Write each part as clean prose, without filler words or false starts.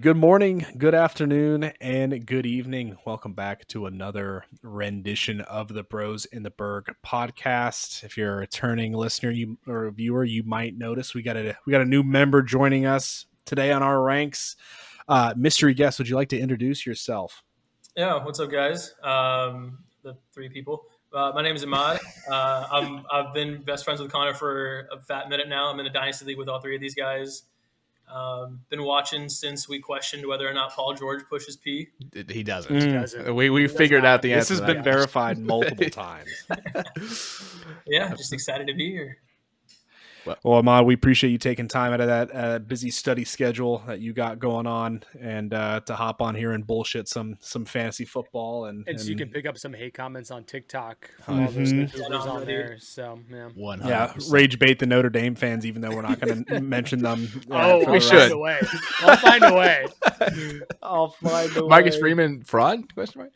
Good morning, good afternoon, and good evening. Welcome back to another rendition of the Bros in the Berg podcast. If you're a returning listener or a viewer, you might notice we got a new member joining us today on our ranks. Mystery guest, would you like to introduce yourself? Yeah, what's up, guys? The three people. My name is Imaad. I've been best friends with Connor for a fat minute now. I'm in a dynasty league with all three of these guys. Been watching since we questioned whether or not Paul George pushes P. He doesn't. Mm. He doesn't. We He does figured not. out the This answer. has been verified multiple times. Yeah, just excited to be here. Well, Ahmad, we appreciate you taking time out of that busy study schedule that you got going on, and to hop on here and bullshit some fantasy football, and so you can pick up some hate comments on TikTok Mhm. from all those YouTubers on there. So yeah, 100%. rage bait the Notre Dame fans, even though we're not going to mention them. we we should. should. I'll find a way. I'll find a Marcus way. Freeman fraud? Question mark.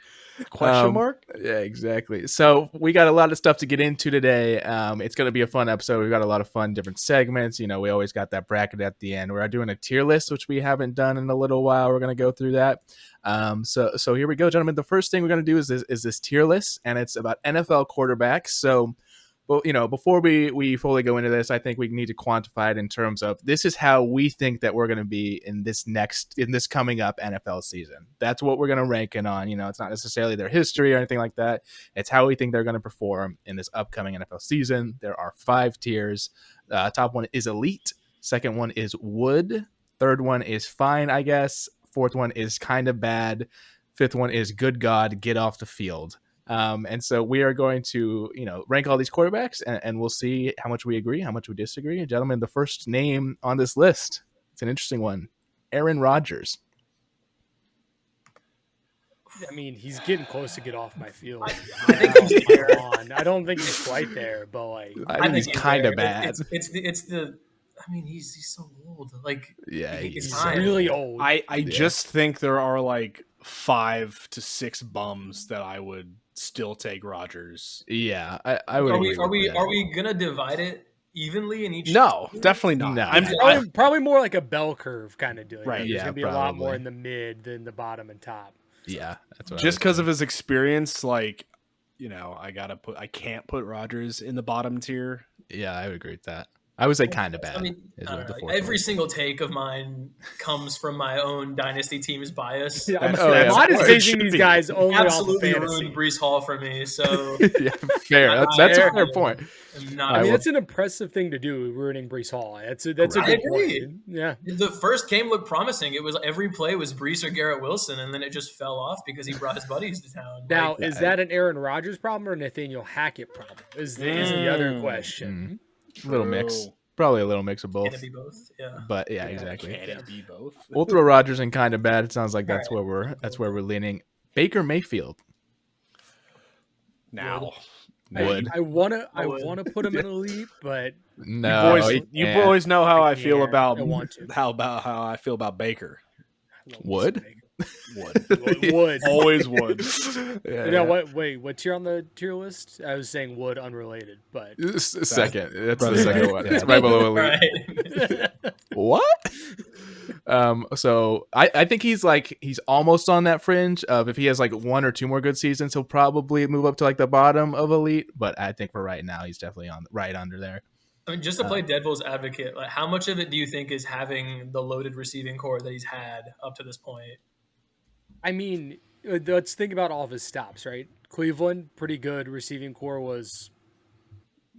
Question mark? Yeah, exactly. So we got a lot of stuff to get into today. It's going to be a fun episode. We've got a lot of fun different segments. You know, we always got that bracket at the end. We're doing a tier list, which we haven't done in a little while. We're going to go through that. So here we go, gentlemen. The first thing we're going to do is this tier list, and it's about NFL quarterbacks. So, well, you know, before we fully go into this, I think we need to quantify it in terms of this is how we think that we're going to be in this coming up NFL season. That's what we're going to rank it on. You know, it's not necessarily their history or anything like that. It's how we think they're going to perform in this upcoming NFL season. There are 5 tiers. Top one is elite. Second one is wood. Third one is fine, I guess. Fourth one is kind of bad. Fifth one is good God, get off the field. And so we are going to, rank all these quarterbacks, and we'll see how much we agree, how much we disagree. And gentlemen, the first name on this list, it's an interesting one, Aaron Rodgers. I mean, he's getting close to get off my field. I think he's there. I don't think he's quite there, but like, I think he's kind of there. bad. It's the. I mean, he's so old. Like, Yeah, he's he's fine. really old. I just think there are like 5 to 6 bums that I would still take Rodgers. Yeah, I would. Are agree with we that. gonna divide it evenly in each? No, definitely not. No. Probably more like a bell curve kind of deal. Right, There's yeah, gonna be a lot more probably. in the mid than the bottom and top. Yeah, that's what just because of his experience, like, I can't put Rodgers in the bottom tier. Yeah, I would agree with that. I would say kind of bad. I mean, is I what don't the know. fourth Every one. single take of mine comes from my own dynasty team's bias. Yeah, That's- Ahmad is that's- it basing should these be. guys only Absolutely off of fantasy. ruined Brees Hall for me. So Yeah, fair. That's a fair point. I'm not. I mean, will- that's an impressive thing to do, ruining Brees Hall. That's a I good agree. point. Yeah. The first game looked promising. It was every play was Brees or Garrett Wilson, and then it just fell off because he brought his buddies to town. Now, Like, is that an Aaron Rodgers problem or a Nathaniel Hackett problem? Is the other question. A little mix. True. Probably a little mix of both. can it be both? Yeah. But yeah, exactly. Can it be both? We'll throw Rodgers in kind of bad. It sounds like that's All where we're leaning. Baker Mayfield Now, would. I wanna would. put him in elite, but No, you boys know how I feel can't. about I want to. how I feel about Baker. Would? Would. Always would. Yeah, You know what? Wait, what tier on the tier list? I was saying wood unrelated, but Second. That's Brother, the second one. It's right below elite. Right. What? So I think he's almost on that fringe of if he has like 1 or 2 more good seasons, he'll probably move up to like the bottom of elite. But I think for right now, he's definitely on right under there. I mean, just to play devil's advocate, like how much of it do you think is having the loaded receiving core that he's had up to this point? I mean, let's think about all of his stops, right? Cleveland, pretty good. Receiving core was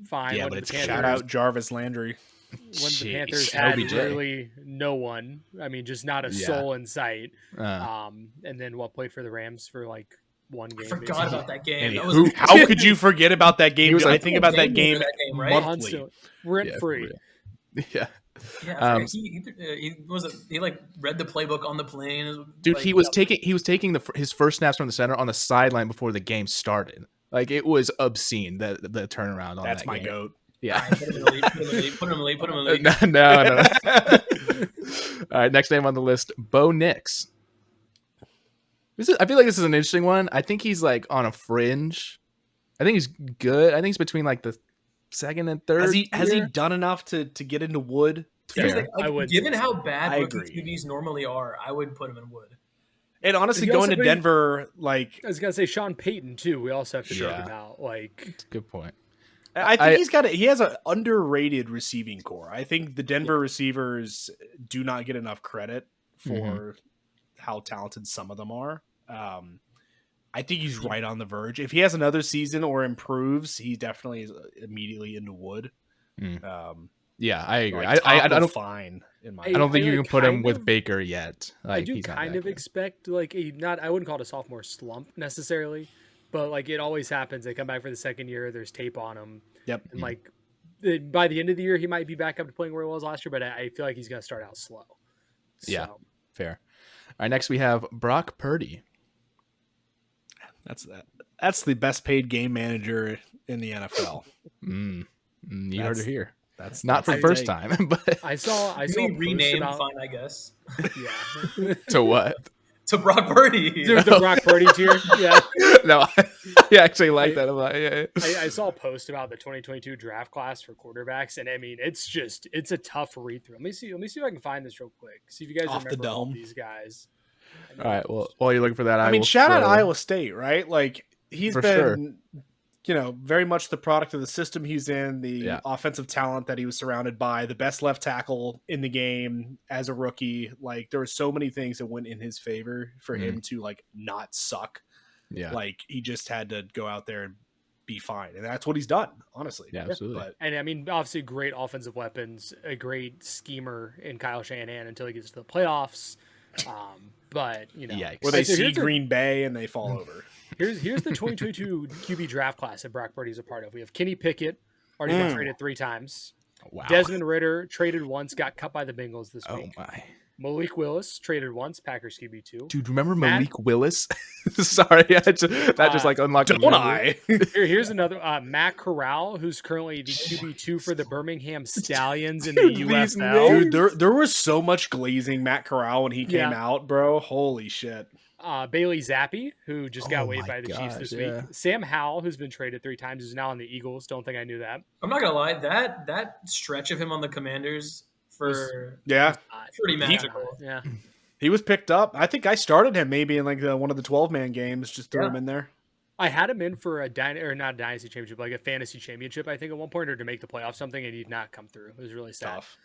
fine. Yeah, When but the it's Panthers- Shout out Jarvis Landry. when the Jeez, Panthers had OBJ. literally no one. I mean, just not a Yeah. soul in sight. Uh, And then played for the Rams for like one game. I forgot basically. about that game. And That he- was How could you forget about that game? He was I like- think about that Game game for that game, right? monthly. Constant, rent yeah, free. for real. Yeah. Yeah, he like read the playbook on the plane. Dude, Like, he was taking his first snaps from the center on the sideline before the game started. Like it was obscene the turnaround on That's that my game. goat. Yeah. Put him in the lead, put him in the lead, put him in the lead, put him in the lead. No. All right, next name on the list, Bo Nix. I feel like this is an interesting one. I think he's like on a fringe. I think he's good. I think he's between like the second and third. Has he tier. done enough to get into wood? Fair. I would given say how so. bad I rookie agree. QBs normally are, I would put him in Wood. And honestly, He going also to Denver, like I was gonna say Sean Payton too. We also have to Sure. think about like Good point. I think he has an underrated receiving core. I think the Denver receivers do not get enough credit for how talented some of them are. I think he's right on the verge. If he has another season or improves, he definitely is immediately into Wood. Yeah, I agree. Like, I top of don't fine in my. I don't think you like, can put him kind with of- Baker yet. Like, I do he's not kind that of good. expect like a not I wouldn't call it a sophomore slump necessarily, but like it always happens. They come back for the second year. There's tape on them, Yep. and like by the end of the year, he might be back up to playing where he was last year. But I feel like he's gonna start out slow. Yeah. So, Fair. All right, next we have Brock Purdy. That's the best paid game manager in the NFL. You heard That's- it here. That's Not for the the first take. time, but I saw Can a we post rename about fine, I guess, yeah to what? to Brock Purdy. the Brock Purdy tier. Yeah, No, I actually like that. I'm like, yeah. I saw a post about the 2022 draft class for quarterbacks, and I mean it's a tough read through. Let me see if I can find this real quick. See if you guys Off the remember all dome. these guys. All right. Well, while you're looking for that, I mean, will shout out throw- Iowa State, right? Like he's For been, very much the product of the system he's in, the Yeah. offensive talent that he was surrounded by, the best left tackle in the game as a rookie. Like there were so many things that went in his favor for him to like not suck. Yeah. Like he just had to go out there and be fine, and that's what he's done, honestly. Yeah, absolutely. But And I mean, obviously, great offensive weapons, a great schemer in Kyle Shanahan until he gets to the playoffs. But Yikes. where they So see here's the- Green Bay and they fall over. Here's the 2022 QB draft class that Brock Purdy's a part of. We have Kenny Pickett, already been traded 3 times. Wow. Desmond Ritter traded once, got cut by the Bengals this Oh week. my. Malik Willis traded once, Packers QB2. Dude, remember Matt- Malik Willis? Sorry, that just like unlocked. a Don't memory. I? Here's another Matt Corral, who's currently the QB2 for the Birmingham Stallions in the These UFL. Dude, there was so much glazing Matt Corral when he came Yeah. out, bro. Holy shit. Bailey Zappi, who just got Oh waived my by the Chiefs gosh, this yeah. week. Sam Howell, who's been traded 3 times, who's now on the Eagles. Don't think I knew that. I'm not gonna lie, that stretch of him on the Commanders for Yeah. pretty magical. Yeah. He was picked up. I think I started him maybe in like one of the 12-man games, just threw him in there. I had him in for not a dynasty championship, like a fantasy championship, I think at one point, or to make the playoffs something, and he did not come through. It was really sad. Tough.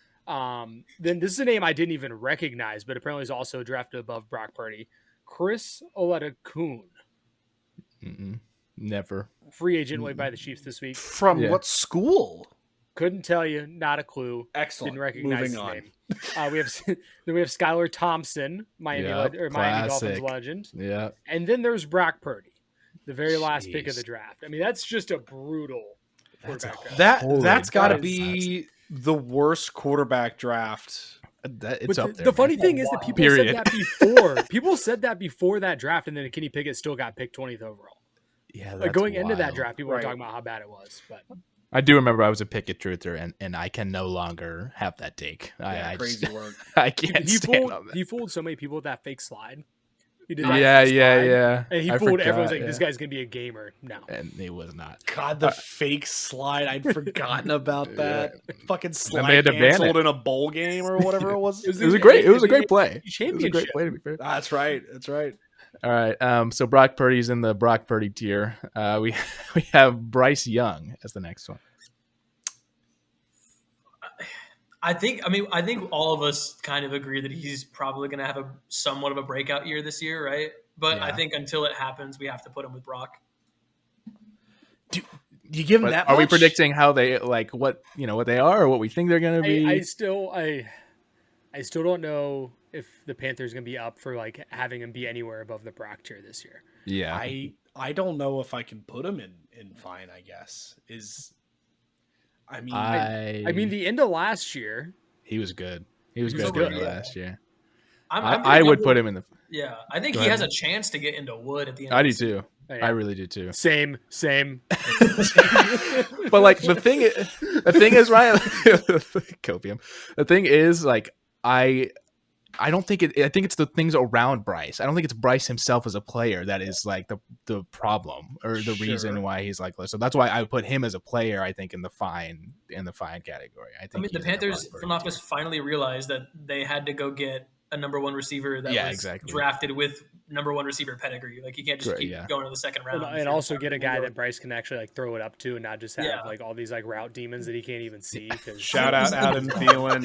Then this is a name I didn't even recognize, but apparently is also drafted above Brock Purdy. Chris Oladokun, Never. free agent waived by the Chiefs this week. From Yeah. what school? Couldn't tell you, not a clue. Excellent. Didn't recognize Moving his on. name. We have then we have Skylar Thompson, Miami Yep, Miami Dolphins classic. legend, Yeah. and then there's Brock Purdy, the very last pick of Jeez. the draft. I mean, that's just a brutal That's quarterback draft. That's got to that is be the worst quarterback draft. It's But up there. the funny man. thing is that people Period. said that before. People said that before that draft, and then Kenny Pickett still got picked 20th overall. Yeah, Like that's going into that wild. draft, people were Right. talking about how bad it was. But I do remember I was a Pickett truther, and I can no longer have that take. I Crazy just, work. I can't stand on that. he fooled so many people with that fake slide. He did Yeah, fake yeah, slide, yeah. And he I fooled forgot, everyone's like, yeah. this guy's gonna be a gamer. No. And he was not. God, the fake slide. I'd forgotten about that. Fucking they slide had to ban canceled it. in a bowl game or whatever it was. It was a great play. It was a Championship. great play, to be fair. That's right. That's right. All right. So Brock Purdy's in the Brock Purdy tier. We have Bryce Young as the next one. I think all of us kind of agree that he's probably going to have a somewhat of a breakout year this year, right? But I Yeah. think until it happens, we have to put him with Brock. Do you give him But that are we much? predicting how they like what they are or what we think they're going to be? I still don't know if the Panthers gonna be up for like having him be anywhere above the Brock tier this year. yeah. I don't know if I can put him in fine, I guess. I mean, the end of last year, he was good. He was He was good good, yeah. last year. I'm I gonna would go put with- him in the. Yeah, I think Go he ahead. has a chance to get into Wood at the end. I of do the season. too. yeah. I really do too. Same. But like the thing is, Ryan, copium. The thing is, like I don't think I think it's the things around Bryce. I don't think it's Bryce himself as a player that is like the problem or the reason why he's like this. So that's why I put him as a player. I think in the fine category. I think the Panthers front office finally realized that they had to go get a number one receiver that was drafted with number one receiver pedigree. Like you can't just keep going to the second round. And also get a guy that Bryce can actually like throw it up to and not just have like all these like route demons that he can't even see. Shout out Adam Thielen.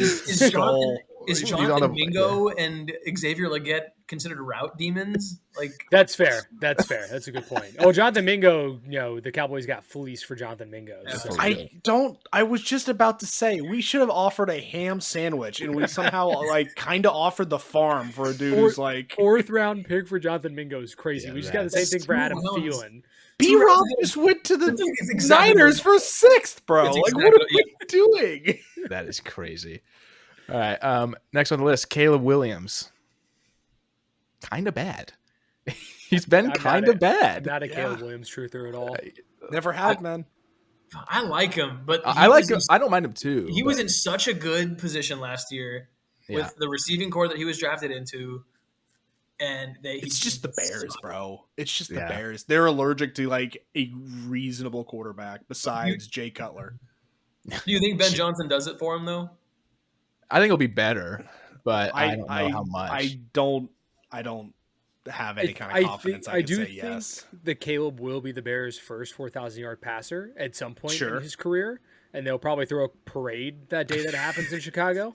Is Jonathan Mingo and Xavier Legette considered route demons? Like that's fair. That's a good point. Oh, Jonathan Mingo, the Cowboys got fleeced for Jonathan Mingo. So. I was just about to say we should have offered a ham sandwich and we somehow like kind of offered the farm for a dude who's like 4th round pick for Jonathan Mingo is crazy. We just got the same thing for Adam Thielen. B-Rob just went to the Niners for 6th, bro. Like what are we doing? That is crazy. All right. Next on the list, Caleb Williams. Kind of bad. He's been kind of bad. Not a Caleb Williams truther at all. Never had, man. I like him, but I like him. I don't mind him too. He was in such a good position last year with the receiving core that he was drafted into, and it's just the Bears, bro. It's just the Bears. They're allergic to like a reasonable quarterback besides Jay Cutler. Do you think Ben Johnson does it for him though? I think it'll be better, but I don't know how much. I don't have any kind of confidence. I do think that Caleb will be the Bears' first 4,000-yard passer at some point in his career, and they'll probably throw a parade that day that happens in Chicago.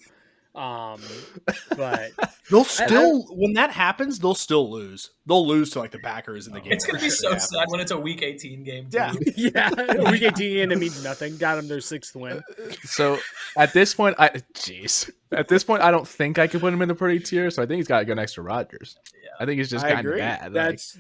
But they'll still when that happens, they'll still lose. They'll lose to like the Packers in the game. It's gonna be so sad when it's a Week 18 game. Too. Yeah, Week 18 game that means nothing. Got them their 6th win. So at this point, I don't think I could put him in the pretty tier. So I think he's got to go next to Rodgers. Yeah. I think he's just kind of bad. That's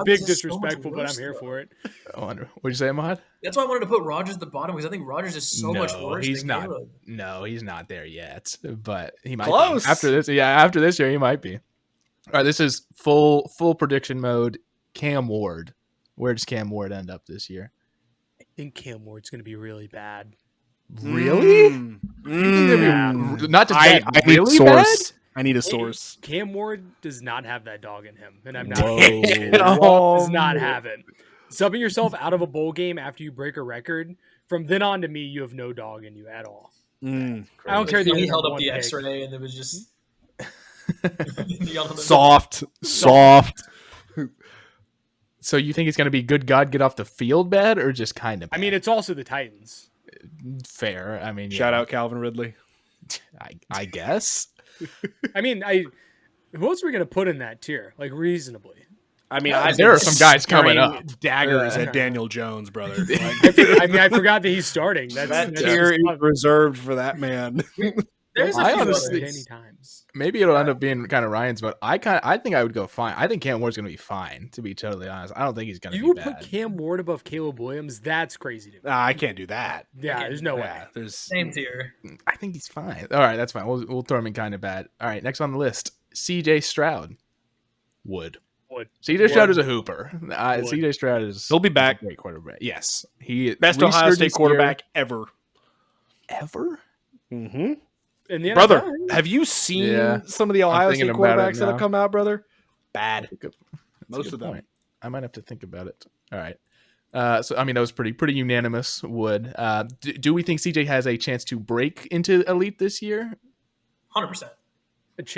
big disrespectful, but I'm here for it. I wonder. What'd you say, Imaad? That's why I wanted to put Rodgers at the bottom because I think Rodgers is so much worse. He's than not. Caleb. No, he's not there yet. But he might Close. be. After this. Yeah, after this year, he might be. All right, this is full prediction mode. Cam Ward. Where does Cam Ward end up this year? I think Cam Ward's going to be really bad. Really? Not just bad. I need a source. I need a source. Cam Ward does not have that dog in him, and I'm not. Does not have it. Subbing yourself out of a bowl game after you break a record. From then on, to me, you have no dog in you at all. I don't care. He held up the X-ray, and it was just soft. So you think it's going to be good God get off the field bad or just kind of bad? I mean, it's also the Titans. Fair. I mean, shout out Calvin Ridley. I guess. I mean, who else are we going to put in that tier? Like reasonably. I mean, there are some guys coming up. Daggers at Daniel Jones, brother. I forgot that he's starting. That tier is reserved for that man. There's a few honestly, many times. Maybe it'll end up being kind of Ryan's, but I think I would go fine. I think Cam Ward's going to be fine, to be totally honest. I don't think he's going to be bad. You would put Cam Ward above Caleb Williams? That's crazy to me. I can't do that. Yeah, there's no way. There's same tier. I think he's fine. All right, that's fine. We'll throw him in kind of bad. All right, next on the list, CJ Stroud. Wood. CJ Stroud is a hooper. CJ Stroud is. He'll be back. Great quarterback. Yes, he best Ohio State quarterback ever. Ever. Mm-hmm. Brother, have you seen some of the Ohio State quarterbacks that have come out, brother? Bad. Most of them. I might have to think about it. All right. So I mean, that was pretty unanimous. Wood. Do we think CJ has a chance to break into elite this year? 100%.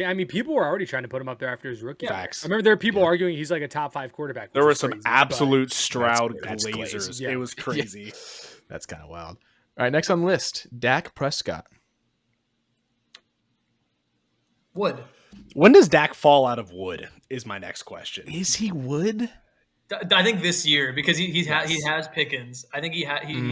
I mean, people were already trying to put him up there after his rookie. Facts. I remember there are people arguing he's like a top 5 quarterback. There were some absolute Stroud lasers. Yeah. It was crazy. Yeah. That's kind of wild. All right, next on the list, Dak Prescott. Wood. When does Dak fall out of Wood is my next question. Is he Wood? I think this year because he has Pickens. I think he's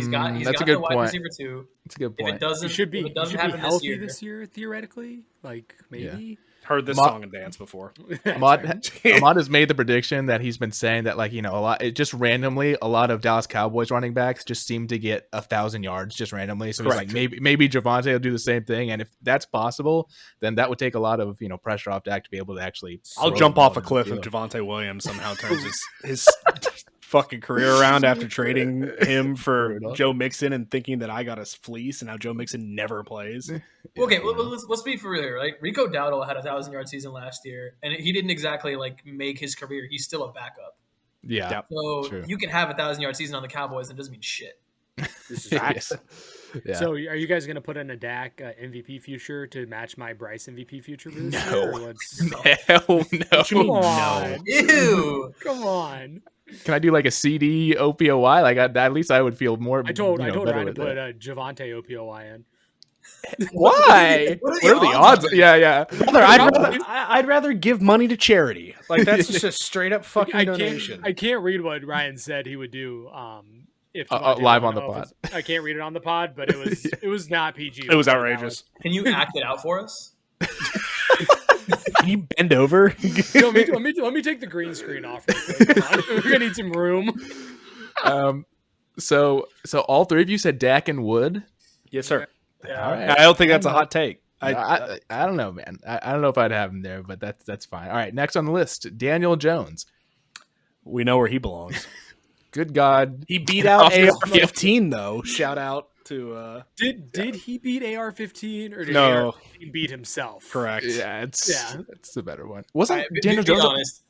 got the wide receiver too. That's a good point. If it doesn't, he should be happen healthy this year theoretically. Like maybe. Yeah. Heard this song and dance before. Imaad has made the prediction that he's been saying that just randomly a lot of Dallas Cowboys running backs just seem to get 1,000 yards just randomly. So he's like maybe Javonte will do the same thing, and if that's possible, then that would take a lot of pressure off Dak to be able to actually. I'll jump off a cliff if Javonte Williams somehow turns his fucking career around after trading him for Brutal. Joe Mixon and thinking that I got a fleece, and now Joe Mixon never plays. Okay, you know. let's be for real here. Like Rico Dowdle had a 1,000-yard season last year, and he didn't exactly like make his career. He's still a backup. Yeah. Yep. So True. you can have a 1,000-yard season on the Cowboys, and it doesn't mean shit. Facts. Yeah. So, are you guys going to put in a Dak MVP future to match my Bryce MVP future for this year? No. Or what's- Hell no. Come on. Ew. Come on. Can I do like a CD OPOY? Like at least I would feel more. I told better Ryan to with put it. Javante OPOY in. Why? What What are the odds? Yeah. I'd rather give money to charity. Like that's just a straight up fucking donation. I can't read what Ryan said he would do. If Live Javonte on the went pod. off. I can't read it on the pod, but it was not PG. It was outrageous. Can you act it out for us? Can you bend over? Let me take the green screen off. Real quick. We're gonna need some room. So all three of you said Dak and Wood. Yes, sir. Yeah. All right. I don't think that's a hot take. I don't know, man. I don't know if I'd have him there, but that's fine. All right, next on the list, Daniel Jones. We know where he belongs. Good God, He beat out AR-15 though. Shout out to Did he beat AR-15 or did No. AR-15 beat himself? correct. yeah, it's the better one. All Wasn't right, Daniel be Jones? honest.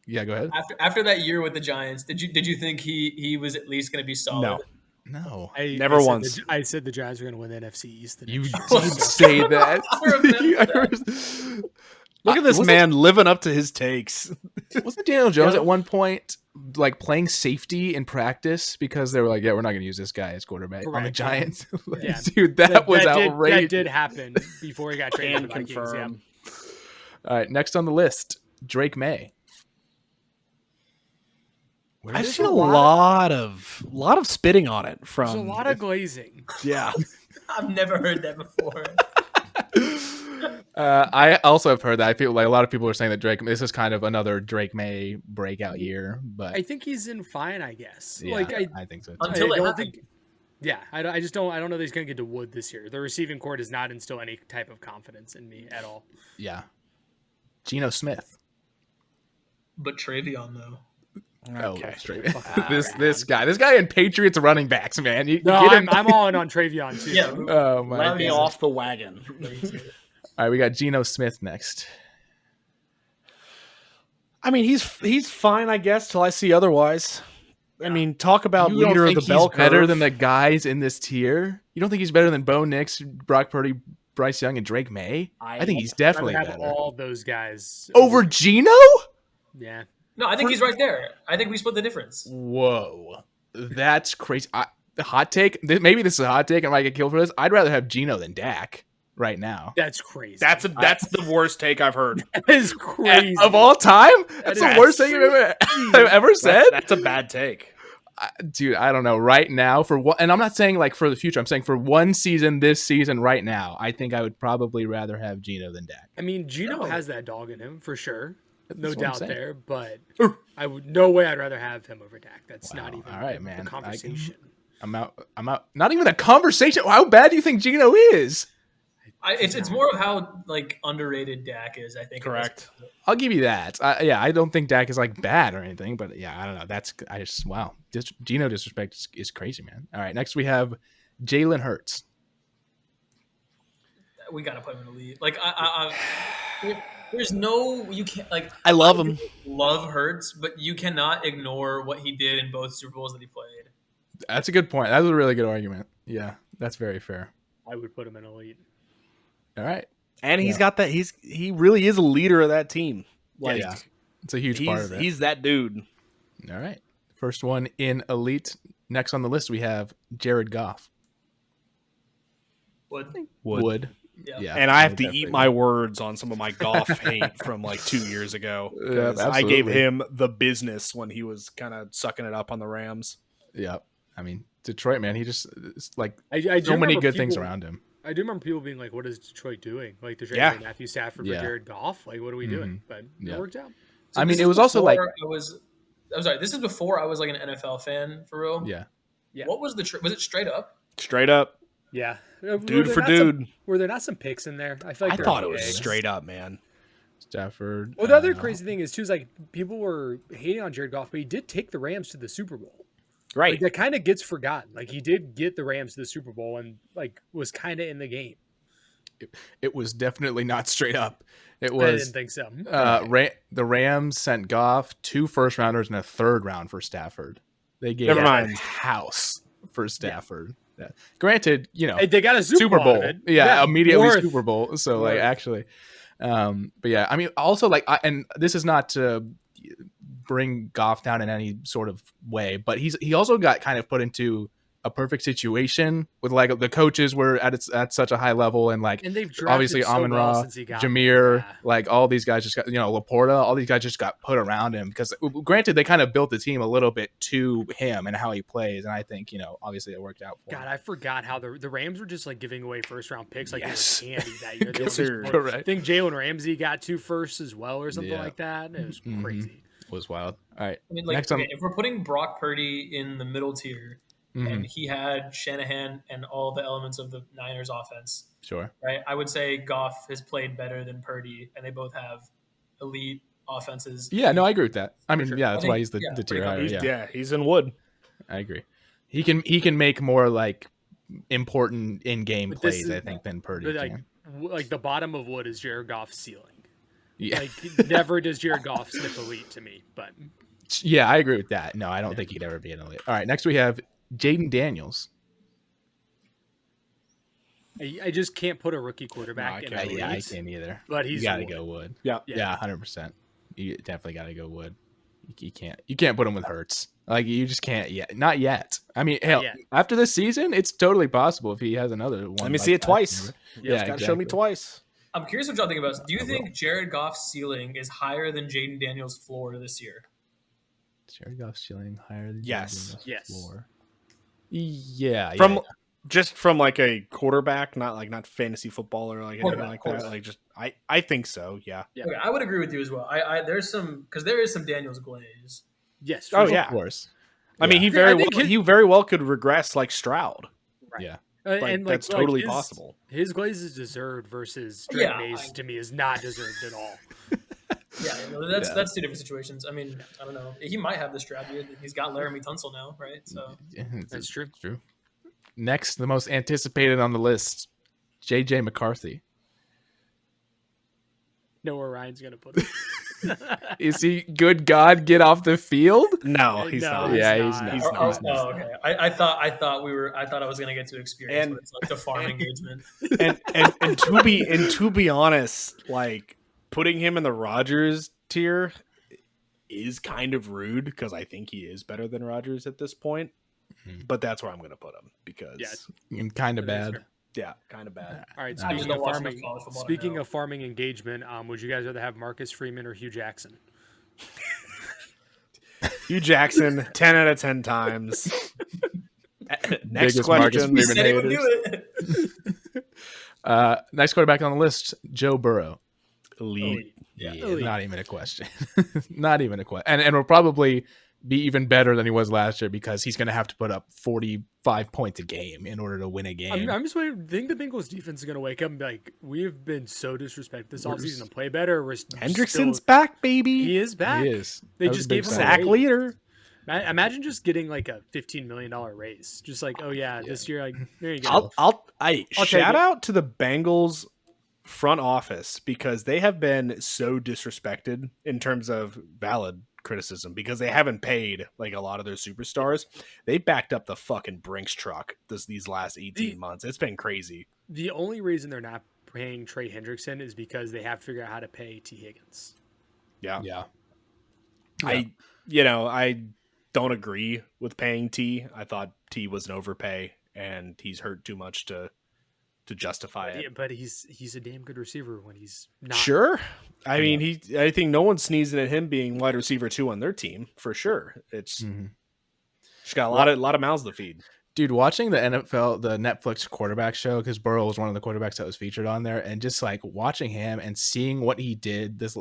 Yeah, go ahead. After that year with the Giants, did you think he was at least going to be solid? No. No, Never said once. I said the Giants were going to win the NFC East. The you next did year. say that. I remember that. Look at this Wasn't- man living up to his takes. Wasn't Daniel Jones Yeah. at one point like playing safety in practice because they were like, yeah, we're not going to use this guy as quarterback on the Correct, yeah. Giants? Like, Yeah. dude, that was that outrageous. did happen before he got traded to Can the Vikings. Yeah. confirm. All right, next on the list, Drake May. Where I've is seen he? a lot of spitting on it There's from a lot of glazing. yeah. I've never heard that before. I also have heard that. I feel like a lot of people are saying that this is kind of another Drake May breakout year, but I think he's in fine, I guess. yeah, Like I think so too. Until I it don't happened. think. Yeah, I don't know that he's going to get to Wood this year. The receiving core does not instill any type of confidence in me at all. Yeah, Geno Smith. But Travion though. Okay. Oh, straight. this guy in Patriots running backs, man. You No, get him. I'm all in on Travion too. Yeah. Oh my Let me God. off the wagon. All right, we got Geno Smith next. I mean, he's fine, I guess, till I see otherwise. I mean, talk about You don't leader of think the bell he's better curve. than the guys in this tier? You don't think he's better than Bo Nix, Brock Purdy, Bryce Young, and Drake May? I think he's I definitely would have better. all those guys Over Geno? Yeah, No, I think he's right there. I think we split the difference. Whoa, that's crazy. The hot take. Maybe this is a hot take. I might get killed for this. I'd rather have Geno than Dak right now. that's crazy. That's the worst take I've heard. that is crazy. Of all time, that's the is worst thing I've ever said. That's a bad take. Dude, I don't know. Right now, for what? And I'm not saying like for the future. I'm saying for one season, this season, right now, I think I would probably rather have Geno than Dak. I mean, Geno has that dog in him for sure, no That's what I'm doubt saying. there. But I would no way I'd rather have him over Dak. That's not even All right, a man. conversation. I'm out. Not even a conversation. How bad do you think Geno is? It's more of how like underrated Dak is. I think. Correct. I'll give you that. I don't think Dak is like bad or anything, but yeah, I don't know. Wow. Geno disrespect is crazy, man. All right, next we have Jalen Hurts. We gotta put him in the lead. Like there's no you can't like. I love him. Love Hurts, but you cannot ignore what he did in both Super Bowls that he played. That's a good point. That's a really good argument. Yeah, that's very fair. I would put him in elite. All right. And he's got that. He really is a leader of that team. Like Yeah. It's a huge part of it. he's that dude. All right. First one in elite. Next on the list, we have Jared Goff. Would. Yeah. And I have to definitely eat my words on some of my golf hate from like 2 years ago. Yeah, 'Cause I gave absolutely. him the business when he was kind of sucking it up on the Rams. Yeah. I mean, Detroit, man, he just it's like I do so many remember good things people- around him. I do remember people being like, "What is Detroit doing? Like, they're trading Yeah. away Matthew Stafford Yeah. for Jared Goff. Like, what are we doing?" But Yeah. it worked out. I mean, this it is was also like before I'm sorry. This is before I was like an NFL fan for real. yeah. Yeah. What was was it straight up? Straight up, Yeah, dude for dude. Were there not some picks in there? I feel like I they're thought it was okay. straight up, man. Stafford. Well, the other crazy thing is too is like people were hating on Jared Goff, but he did take the Rams to the Super Bowl. Right. Like that kind of gets forgotten. Like he did get the Rams to the Super Bowl and like was kind of in the game. It was definitely not straight up. It I was. didn't think so. The Rams sent Goff 2 first rounders and a third round for Stafford. They gave Never a mind. house for Stafford. Yeah. Granted, Hey, they got a Super Bowl. Out of it. Yeah, immediately worth. Super Bowl. So like Worth. actually, but yeah, I mean, also like, and this is not to bring Goff down in any sort of way, but he also got kind of put into a perfect situation with like the coaches were at such a high level, and like And they've drafted obviously so Amon well Ra, since he got Jameer, there. Yeah. like all these guys just got, Laporta, all these guys just got put around him because granted they kind of built the team a little bit to him and how he plays, and I think obviously it worked out for God, him. I forgot how the Rams were just like giving away first round picks like Yes. it was candy that year. Yes, sir. Correct. I think Jalen Ramsey got 2 firsts as well or something Yeah. like that. It was Mhm. crazy. It was wild. All right, I mean, like, next okay, on. if we're putting Brock Purdy in the middle tier, and he had Shanahan and all the elements of the Niners offense, Sure. right? I would say Goff has played better than Purdy, and they both have elite offenses. Yeah, no, I agree with that. I mean, sure. yeah, that's I why think- he's the yeah, tier pretty higher. confident. Yeah, He's in wood. I agree. He can make more like important in-game But this plays, is- I think, than Purdy But like, can. like the bottom of wood is Jared Goff's ceiling. Yeah, Like never does Jared Goff sniff elite to me, but yeah, I agree with that. No, I don't think he'd ever be an elite. All right, next we have Jaden Daniels. I just can't put a rookie quarterback No, I in can't. elite. Yeah, I can't either. But he's You gotta wood. go Wood. Yeah. Yeah, 100%. You definitely gotta go Wood. You can't put him with Hurts. Like you just can't yet. Not yet. I mean, hell, yet. after this season, it's totally possible if he has another one. Let me like see it that. twice. Yeah, Got to show me exactly. twice. I'm curious what y'all think about this. Do you I will. think Jared Goff's ceiling is higher than Jaden Daniels' floor this year? Jared Goff's ceiling higher than Yes. Jaden Daniels' Yes. floor. Yeah. From yeah. just from like a quarterback, not fantasy football or like anything Quarterback, like quarterback. that. Like just I think so. Yeah. Yeah. Okay, I would agree with you as well. I there's some because there is some Daniels glaze. Yes. Oh, for yeah. Of course. I mean, he Yeah, very I think well he very well could regress like Stroud. Right. Yeah. Like, and that's totally his- possible. His glaze is deserved versus Drake Yeah, Mays to me is not deserved at all. Yeah, that's Yeah. that's two different situations. I mean, I don't know. He might have this draft year. He's got Laramie Tunsil now, right? So Yeah, That's true. It's true. Next, the most anticipated on the list, JJ McCarthy. Know where Ryan's gonna put it. Is he good? God, get off the field? No, he's No, not. Yeah, he's he's not. not. Oh, He's not. okay. I thought I was gonna get to experience And- what it's like to farm engagement. And to be honest, like putting him in the Rodgers tier is kind of rude because I think he is better than Rodgers at this point. Mhm. But that's where I'm going to put him because Yeah. Kind of That is bad. fair. yeah, kind of bad. All right. I just Speaking don't of watch farming, enough college football to speaking know. of farming engagement, would you guys rather have Marcus Freeman or Hugh Jackson? Hugh Jackson, 10 out of 10 times. Next Biggest Marcus question. He Freeman said he would haters. do it. Next quarterback on the list, Joe Burrow. Elite. Yeah, Elite. not even a question. Not even a question. And will probably be even better than he was last year because he's going to have to put up 45 points a game in order to win a game. I'm just waiting. Think the Bengals defense is gonna wake up and be like, we have been so disrespected this We're offseason to play better. We're Hendrickson's still, back, baby. he is back. He is. They That was just a big gave him a sign. Sack raise. leader. Imagine just getting like a $15 million raise. Just like, oh yeah, this year, like there you go. I'll take shout it. out to the Bengals front office because they have been so disrespected in terms of valid criticism because they haven't paid like a lot of their superstars. They backed up the fucking Brinks truck these last 18 months. It's been crazy. The only reason they're not paying Trey Hendrickson is because they have to figure out how to pay T. Higgins. Yeah. Yeah. I don't agree with paying T. I thought T was an overpay and he's hurt too much to justify it. Yeah, but he's a damn good receiver when he's not. Sure. I mean, I think no one's sneezing at him being wide receiver 2 on their team for sure. It's Mhm. she's got a lot of mouths to feed. Dude, watching the NFL, the Netflix quarterback show, because Burrow was one of the quarterbacks that was featured on there, and just like watching him and seeing what he did this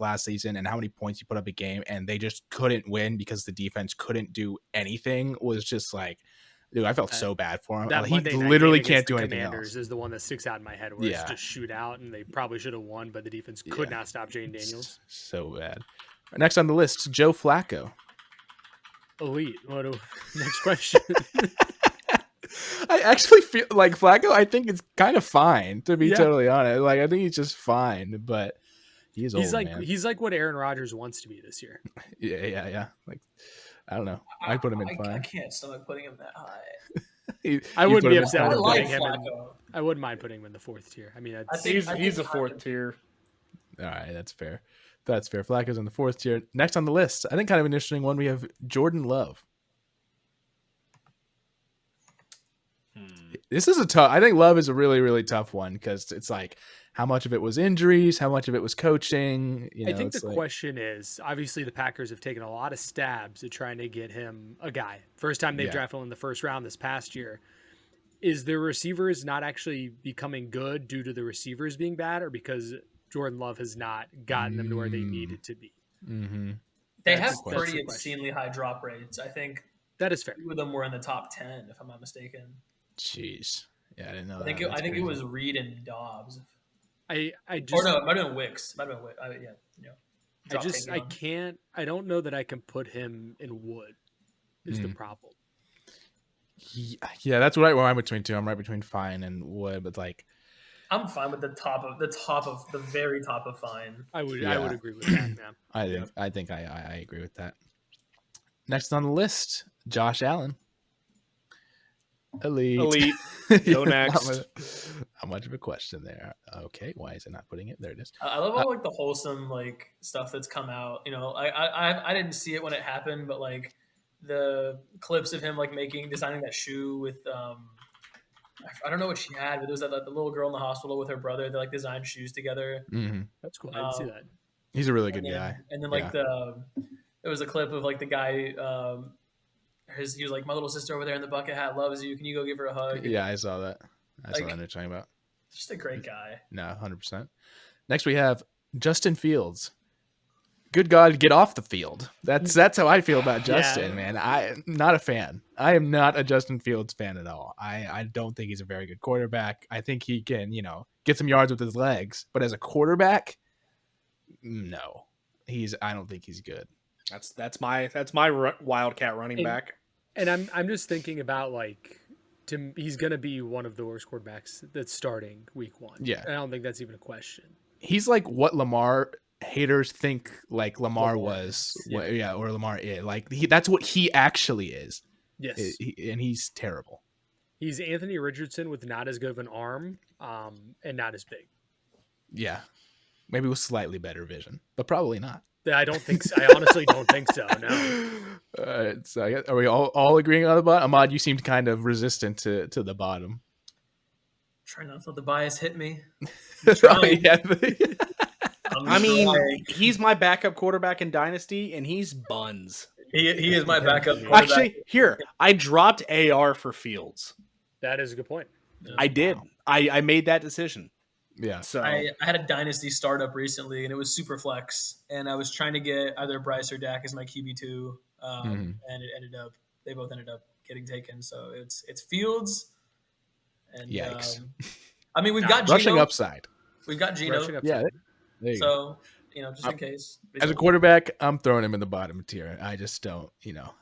last season and how many points he put up a game, and they just couldn't win because the defense couldn't do anything was just like, Dude, I felt so bad for him. That He Monday night literally game against can't do the anything Commanders else. is the one that sticks out in my head, where it's Yeah. just shootout, and they probably should have won, but it's just shootout, and they probably should have won, but the defense could not stop Jane Daniels. So bad. Next on the list, Joe Flacco. Elite. Next question. I actually feel like Flacco, I think it's kind of fine, to be Yeah. totally honest. Like, I think he's just fine, but he's old, man. He's like what Aaron Rodgers wants to be this year. Yeah. Like, I don't know. I put him in fine. I can't stomach putting him that high. I wouldn't be upset I with like putting him in. Flacco. I wouldn't mind putting him in the 4th tier. I mean, He's a 4th tier. All right, that's fair. That's fair. Flacco's in the 4th tier. Next on the list, I think kind of an interesting one. We have Jordan Love. This is a tough. I think Love is a really, really tough one because it's like how much of it was injuries, how much of it was coaching. I think the question is, obviously the Packers have taken a lot of stabs at trying to get him a guy. First time they've drafted him in the 1st round this past year. Is the receivers not actually becoming good due to the receivers being bad, or because Jordan Love has not gotten them to where they needed to be? Mm-hmm. They have pretty obscenely high drop rates. I think that is fair. 2 of them were in the top 10, if I'm not mistaken. Jeez. Yeah, I didn't know. I think it was Reed and Dobbs. I just, or no, it might have been Wicks. I don't know that I can put him in Wood. Is the problem? Yeah, that's right where I'm between two. I'm right between fine and Wood, but like, I'm fine with the very top of fine. I would agree with that. Yeah. I think I agree with that. Next on the list, Josh Allen. Elite. Go next. How much of a question there? Okay, why is it not putting it? There it is. I love all like the wholesome like stuff that's come out. You know, I didn't see it when it happened, but like the clips of him like designing that shoe with I don't know what she had, but it was the little girl in the hospital with her brother. They like designed shoes together. Mm-hmm. That's cool. I didn't see that. He's a really good guy. And then like there was a clip of like the guy. He was like, my little sister over there in the bucket hat loves you. Can you go give her a hug? Yeah, I saw that. I saw what they're talking about. Just a great guy. No, 100%. Next we have Justin Fields. Good God, get off the field. That's how I feel about Justin, man. I'm not a fan. I am not a Justin Fields fan at all. I don't think he's a very good quarterback. I think he can, get some yards with his legs, but as a quarterback, no. I don't think he's good. That's my Wildcat running back. And I'm just thinking about he's going to be one of the worst quarterbacks that's starting week 1. Yeah. I don't think that's even a question. He's like what Lamar haters think like Lamar was. Or Lamar is. Like that's what he actually is. Yes. And he's terrible. He's Anthony Richardson with not as good of an arm and not as big. Yeah. Maybe with slightly better vision, but probably not. I don't think so. I honestly don't think so. No. So are we all agreeing on the bottom? Imaad, you seemed kind of resistant to the bottom. Try not to let the bias hit me. I mean, he's my backup quarterback in Dynasty, and he's buns. He is my backup quarterback. Actually, here, I dropped AR for Fields. That is a good point. Yeah. I did. Wow. I made that decision. Yeah. So I had a Dynasty startup recently, and it was super flex, and I was trying to get either Bryce or Dak as my QB2, and they both ended up getting taken. So it's Fields, and yikes. I mean, we've got rushing Geno. Upside. We've got Geno. Yeah. So just in case. As a quarterback, I'm throwing him in the bottom tier. I just don't,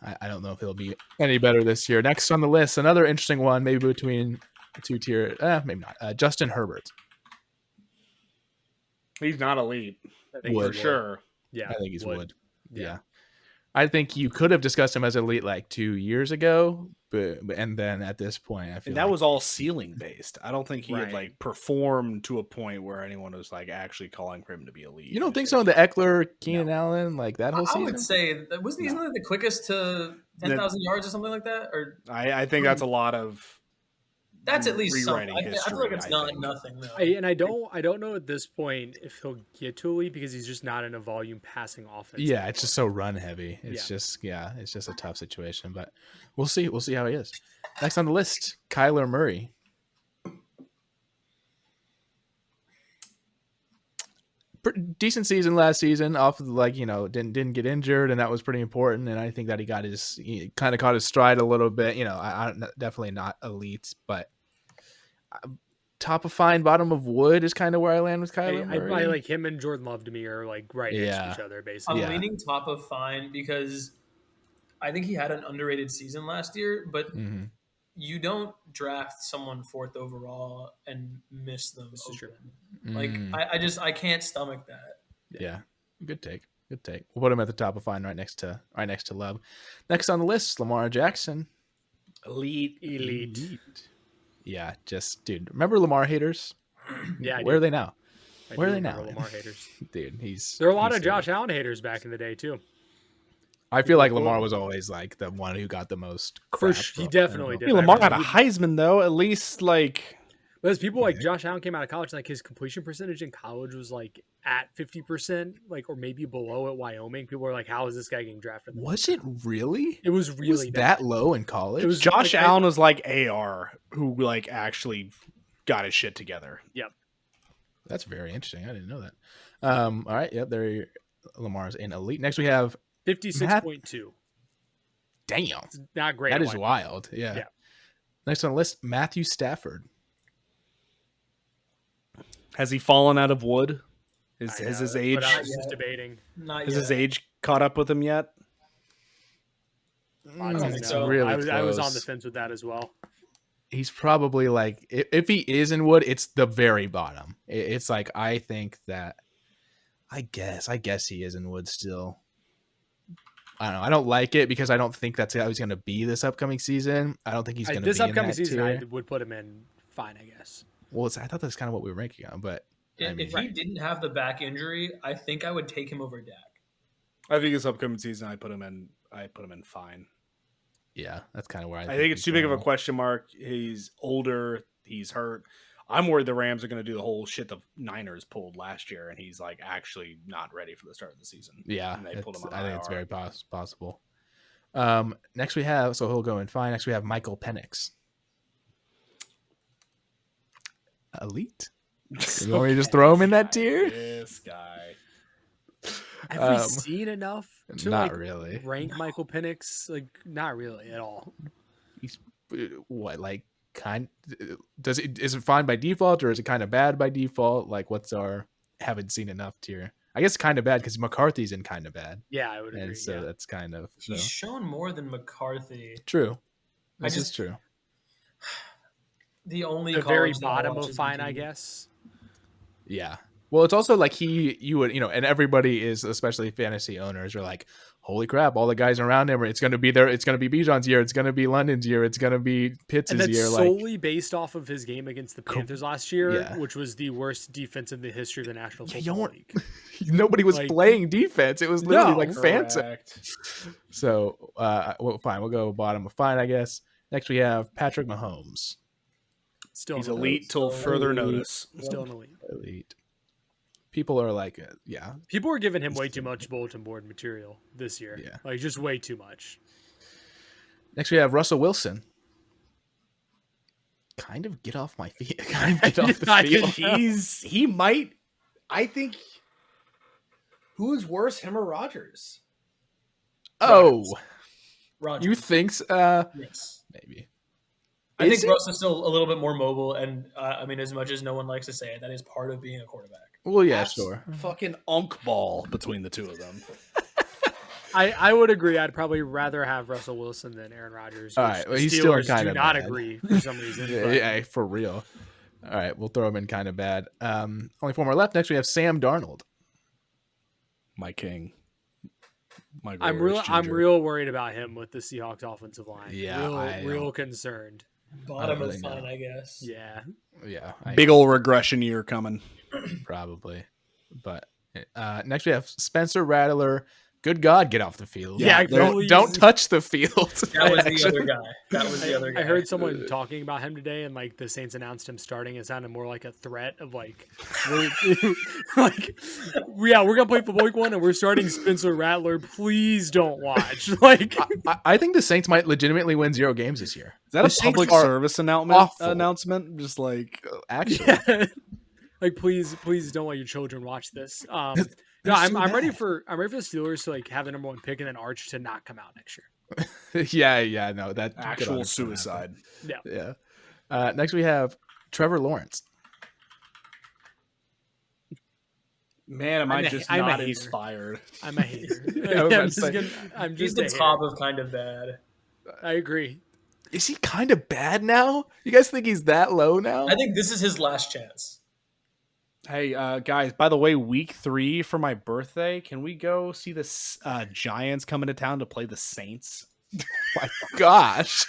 I don't know if he'll be any better this year. Next on the list, another interesting one, maybe between two tier, maybe not. Justin Herbert. He's not elite. For sure. Yeah. I think he's Wood. Yeah. I think you could have discussed him as elite like 2 years ago, and then at this point, I feel that was all ceiling based. I don't think he had performed to a point where anyone was actually calling for him to be elite. You don't think so? The Eckler, Keenan Allen, that whole season? I would say wasn't he something the quickest to 10,000 yards or something like that? Or I think that's a lot of. That's at least something. I feel like it's not nothing though. And I don't know at this point if he'll get to elite because he's just not in a volume passing offense. Yeah, anymore. It's just so run heavy. It's just a tough situation. But we'll see. We'll see how he is. Next on the list, Kyler Murray. decent season last season. Off of didn't get injured, and that was pretty important. And I think that he kind of caught his stride a little bit. I definitely not elite, but top of fine, bottom of wood is kind of where I land with Kyler Murray. I like him and Jordan Love to me are like right next to each other basically. I'm leaning top of fine because I think he had an underrated season last year, but you don't draft someone 4th overall and miss them. This is true. Like I can't stomach that. Yeah. Good take. We'll put him at the top of fine, right next to Love. Next on the list, Lamar Jackson. Elite. Yeah, dude. Remember Lamar haters? Yeah. Where are they now? Where are they now? Lamar haters. Dude, there are a lot of Josh Allen haters back in the day too. I feel like Lamar was always like the one who got the most crap. He definitely did. Lamar got a Heisman though, at least like. But people like Josh Allen came out of college, like his completion percentage in college was like at 50%, like or maybe below at Wyoming. People were like, "How is this guy getting drafted?" Was it really? It was really that low in college. It was Josh Allen was like AR, who like actually got his shit together. Yep, that's very interesting. I didn't know that. All right, yep, there. Lamar's in elite. Next we have 56.2. Damn, it's not great. That is wild. Yeah. Next on the list, Matthew Stafford. Has he fallen out of wood? Has his age? I was just debating. Not has yet. his age caught up with him yet? I don't think so. Really I was on the fence with that as well. He's probably like, if he is in wood, it's the very bottom. It's like, I think that, I guess he is in wood still. I don't know. I don't like it because I don't think that's how he's going to be this upcoming season. I don't think he's going to be this upcoming in that season. tier. I would put him in fine, I guess. Well, I thought that's kind of what we were ranking on, but if he didn't have the back injury, I think I would take him over Dak. I think this upcoming season, I put him in fine. Yeah, that's kind of where I think it's too big of a question mark. He's older. He's hurt. I'm worried the Rams are going to do the whole shit the Niners pulled last year, and he's like actually not ready for the start of the season. Yeah, and they pulled him on I think IR. it's very possible. Next we have, so he'll go in fine. Next we have Michael Penix. Elite. You want me to just throw him in that tier? This guy. Have we seen enough to not really rank Michael Penix? Like, not really at all. He's what, like, is it fine by default or is it kind of bad by default? Like, what's our haven't seen enough tier? I guess kind of bad because McCarthy's in kind of bad. Yeah, I would agree. And so that's kind of He's shown more than McCarthy. True. This is true. The very bottom of fine, I guess. Yeah. Well, it's also like and everybody is, especially fantasy owners, are like, holy crap, all the guys around him, it's going to be there. It's going to be Bijan's year. It's going to be London's year. It's going to be Pitts' year. And that's solely based off of his game against the Panthers last year, yeah, which was the worst defense in the history of the National Football League. Nobody was playing defense. It was literally fancy. So, fine. We'll go bottom of fine, I guess. Next, we have Patrick Mahomes. He's elite till further notice. Still an elite. People are like, People are giving him way too much bulletin board material this year. Yeah. Like, just way too much. Next, we have Russell Wilson. Kind of get off my feet. Kind of get off the field. He might. I think. Who's worse, him or Rodgers? Oh. Rodgers. You think? Yes. Maybe. I think Russ is still a little bit more mobile, and I mean, as much as no one likes to say it, that is part of being a quarterback. Well, yeah, sure. Fucking unk ball between the two of them. I would agree. I'd probably rather have Russell Wilson than Aaron Rodgers. All right, well, he's still kind of not bad. agree for some reason. Yeah, for real. All right, we'll throw him in kind of bad. Only four more left. Next, we have Sam Darnold. My king. I'm real worried about him with the Seahawks offensive line. Yeah, real concerned. Bottom of fine, I guess. Yeah. Big old regression year coming. Probably. But next we have Spencer Rattler. Good God, get off the field. Yeah, don't touch the field. That was the other guy. That was the other guy. I heard someone talking about him today, and like the Saints announced him starting. It sounded more like a threat of like, we're gonna play for week 1, and we're starting Spencer Rattler. Please don't watch. Like, I think the Saints might legitimately win 0 games this year. Is that a public service announcement? Just like actually. Like, please don't let your children watch this. No, They're I'm so ready bad. for the Steelers to like have the number 1 pick and then Arch to not come out next year. yeah, no, that could Actual 100% suicide. Yeah. happen. Yeah. Next we have Trevor Lawrence. Man, am I just I'm a not hater. inspired? I'm a hater. I was about to say, I'm He's just the a top hater. of kind of bad. I agree. Is he kind of bad now? You guys think he's that low now? I think this is his last chance. Hey, guys, by the way, week 3 for my birthday, can we go see the Giants coming to town to play the Saints? My gosh.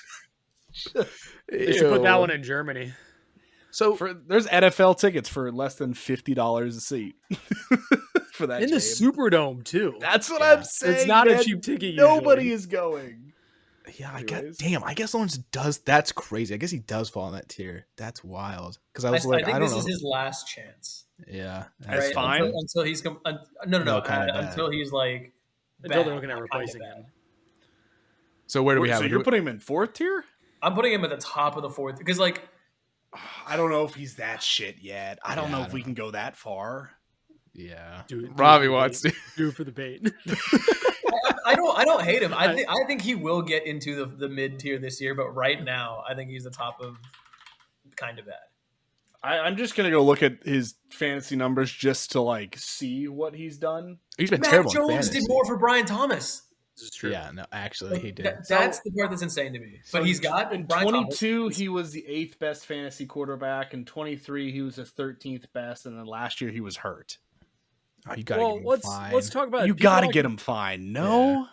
They should put that Ew. one in Germany. So There's NFL tickets for less than $50 a seat for that In the game. Superdome too. That's what Yeah. I'm saying. It's not a man. cheap ticket Nobody usually. is going. yeah, Anyways. I guess Lawrence does. That's crazy. I guess he does fall in that tier. That's wild. Because I I, was like, think I don't this know. is his last chance. Yeah, That's fine. Until he's no, kinda bad. until he's like Until bad, they're looking at not replacing kinda bad. him. So where do we have So him? you're putting him in 4th tier? I'm putting him at the top of the 4th because like I don't know if he's that shit yet. I don't Yeah, know I if we don't can go that far. Yeah, Do it Robbie for the wants bait. to. Do it for the bait. I don't hate him. I think he will get into the mid tier this year, but right now I think he's the top of kind of bad. I'm just gonna go look at his fantasy numbers just to like see what he's done. He's been Matt terrible. in Jones fantasy. did more for Brian Thomas. This is true. Yeah, no, actually, he did. That's the part that's insane to me. So But he's got in Brian 22, Thomas. he was the 8th best fantasy quarterback. In 23, he was the 13th best, and then last year he was hurt. Oh, you gotta Well, give him let's talk about You people got to like get him fine. No,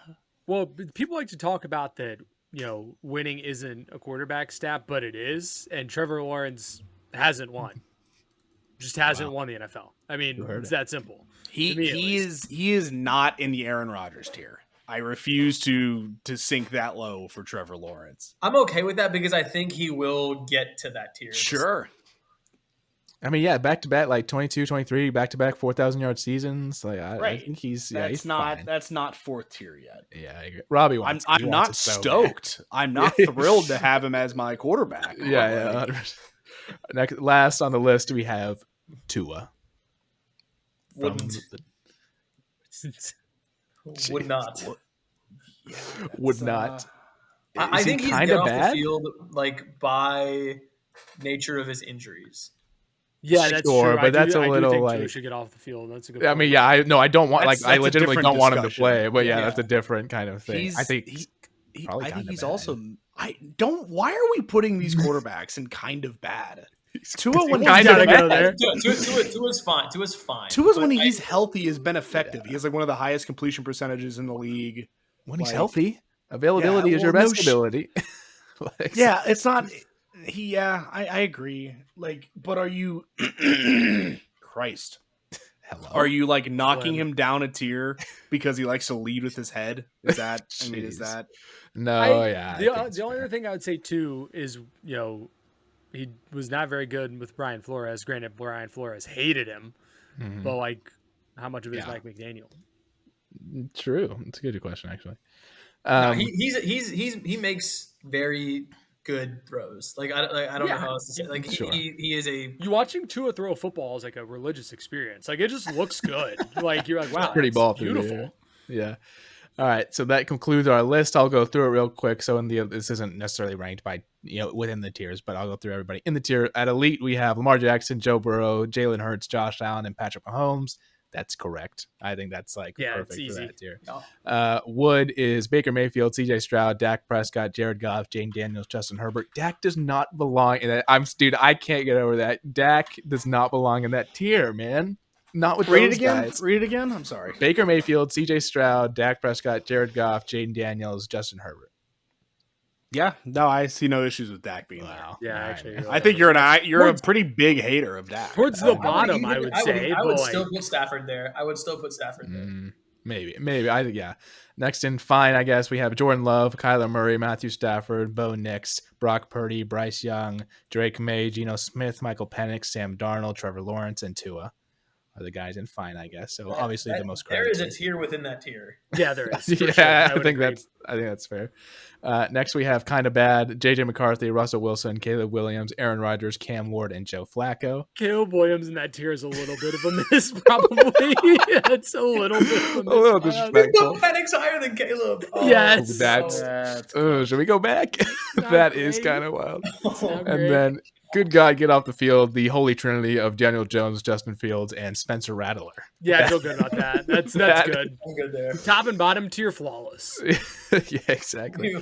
Well, people like to talk about that, winning isn't a quarterback stat, but it is. And Trevor Lawrence hasn't won. Just hasn't won the NFL. I mean, You heard it's it. that simple. he To me, at he is not in the Aaron Rodgers tier. I refuse to sink that low for Trevor Lawrence. I'm okay with that because I think he will get to that tier. Sure. I mean, yeah, back to back, like 22, 23, back to back 4,000-yard seasons. Like, I Right. think he's That's fine. not 4th tier yet. Yeah, I agree. Robbie wants. I'm he wants not it so bad. stoked. I'm not thrilled to have him as my quarterback. Yeah, But, 100%. Next, last on the list, we have Tua. From Wouldn't. the- Would not. yeah, would that's, not. I Is he think he's kinda get off bad? the field like by nature of his injuries. Yeah, that's Sure, true. but that's a I do little, think Tua like- should get off the field. That's a good I point. mean, yeah, I don't want That's I a legitimately different don't want him to discussion. play, but yeah, Yeah. that's a different kind of thing. He's, I think I probably think kinda he's bad. also. I don't. Why are we putting these quarterbacks in kind of bad? Tua when Someone's he's gotta go bad. there. Tua's fine. Tua's fine. Tua's when But he's healthy has been effective. He has like one of the highest completion percentages in the league. when he's like- healthy, availability Yeah, is your well, no best sh- ability. Like, Yeah, it's not. I agree. Like, but are you? Christ, hello. are you like knocking Glenn. him down a tier because he likes to lead with his head? Is that? I mean, is Jeez. that? No, I yeah. I think it's the only fair. other thing I would say too is he was not very good with Brian Flores. Granted, Brian Flores hated him, Mhm. but like, how much of it is Yeah. Mike McDaniel? True. It's a good question, actually. no, Um, he makes very good throws. Like I don't know Yeah. how else to say. Like Sure. he is a You watching Tua throw a football is like a religious experience. Like it just looks good. Like you're like, wow, pretty that's ball through the beautiful. air. Yeah. All right. So that concludes our list. I'll go through it real quick. So this isn't necessarily ranked by within the tiers, but I'll go through everybody in the tier. At elite, we have Lamar Jackson, Joe Burrow, Jalen Hurts, Josh Allen, and Patrick Mahomes. That's correct. I think that's like Yeah, it's perfect for easy. that tier. no. Wood is Baker Mayfield, CJ Stroud, Dak Prescott, Jared Goff, Jane Daniels, Justin Herbert. Dak does not belong in that. Dude, I can't get over that. Dak does not belong in that tier, man. Not with Read it those again. guys. Read it again. I'm sorry. Baker Mayfield, CJ Stroud, Dak Prescott, Jared Goff, Jaden Daniels, Justin Herbert. Yeah. No, I see no issues with Dak being there. Wow. Yeah, All right, actually, man. you're I think you're a Towards- pretty big hater of Dak. Towards the bottom, I would say. I would but, still like, put Stafford there. I would still put Stafford there. Maybe. I think, yeah. Next in fine, I guess we have Jordan Love, Kyler Murray, Matthew Stafford, Bo Nix, Brock Purdy, Bryce Young, Drake May, Geno Smith, Michael Penix, Sam Darnold, Trevor Lawrence, and Tua. are the guys in fine, I guess. So obviously the most there credit. is a tier within that tier. Yeah, there is. For Yeah, sure. I would think agree. that's fair. Next we have kind of bad: JJ McCarthy, Russell Wilson, Caleb Williams, Aaron Rodgers, Cam Ward, and Joe Flacco. Caleb Williams in that tier is a little bit of a miss, probably. It's a little bit of a miss. A little disrespectful. Penix higher than Caleb. Oh, Yes. That's Close. should we go back? not That is great. kind of wild. Not And great. then, good God, get off the field, the holy trinity of Daniel Jones, Justin Fields, and Spencer Rattler. Yeah, I feel good about that. That's That- good. I'm good there. Top and bottom tier flawless. Yeah, exactly.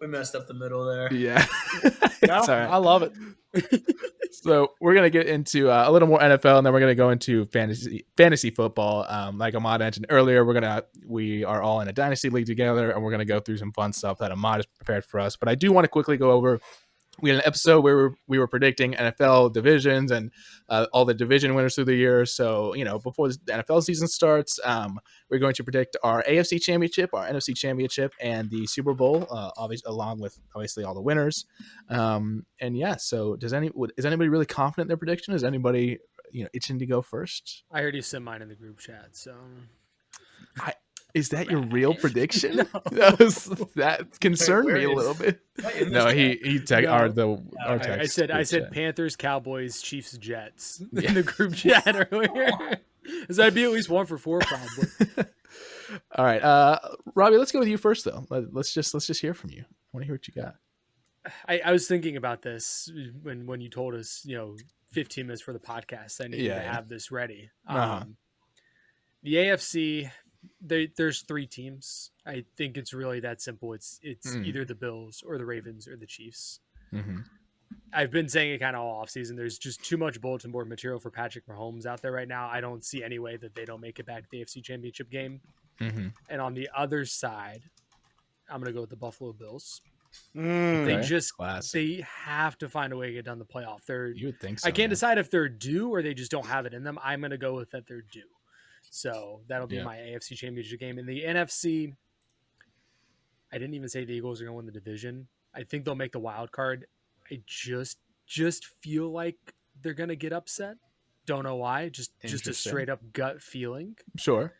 We messed up the middle there. Yeah. No, It's all right. I love it. So we're gonna get into a little more NFL, and then we're gonna go into fantasy football. Like Imaad mentioned earlier, we are all in a dynasty league together, and we're gonna go through some fun stuff that Imaad has prepared for us. But I do want to quickly go over. We had an episode where we were predicting NFL divisions and all the division winners through the year. So, before the NFL season starts, we're going to predict our AFC Championship, our NFC Championship, and the Super Bowl, along with obviously all the winners. And yeah, so is anybody really confident in their prediction? Is anybody itching to go first? I heard you sent mine in the group chat, so Is that your real prediction? No. That concerned me a little bit. No, he No. our text. I said Panthers, Cowboys, Chiefs, Jets in the group chat earlier. So that'd be at least 1 for 4 probably. All right, Robbie, let's go with you first though. Let's just hear from you. I want to hear what you got. I was thinking about this when you told us 15 minutes for the podcast. I needed to have this ready. The AFC. There's 3 teams. I think it's really that simple. It's either the Bills or the Ravens or the Chiefs. Mm-hmm. I've been saying it kind of all offseason. There's just too much bulletin board material for Patrick Mahomes out there right now. I don't see any way that they don't make it back to the AFC Championship game. Mm-hmm. And on the other side, I'm going to go with the Buffalo Bills. Okay. They have to find a way to get done the playoff. You would think so. I can't decide if they're due or they just don't have it in them. I'm going to go with that they're due. So that'll be my AFC Championship game. In the NFC, I didn't even say the Eagles are going to win the division. I think they'll make the wild card. I just feel like they're going to get upset. Don't know why. Just a straight up gut feeling. Sure.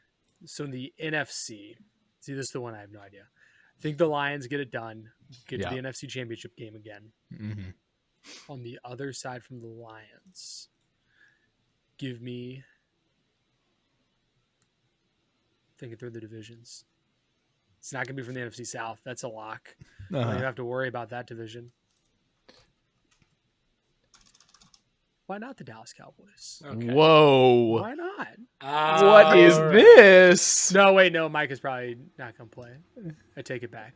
So in the NFC, see, this is the one I have no idea. I think the Lions get it done. Get to the NFC Championship game again. Mm-hmm. On the other side from the Lions, give me... thinking through the divisions. It's not going to be from the NFC South. That's a lock. Don't even have to worry about that division. Why not the Dallas Cowboys? Okay. Whoa. Why not? What is this? No, wait, no. Mike is probably not going to play. I take it back.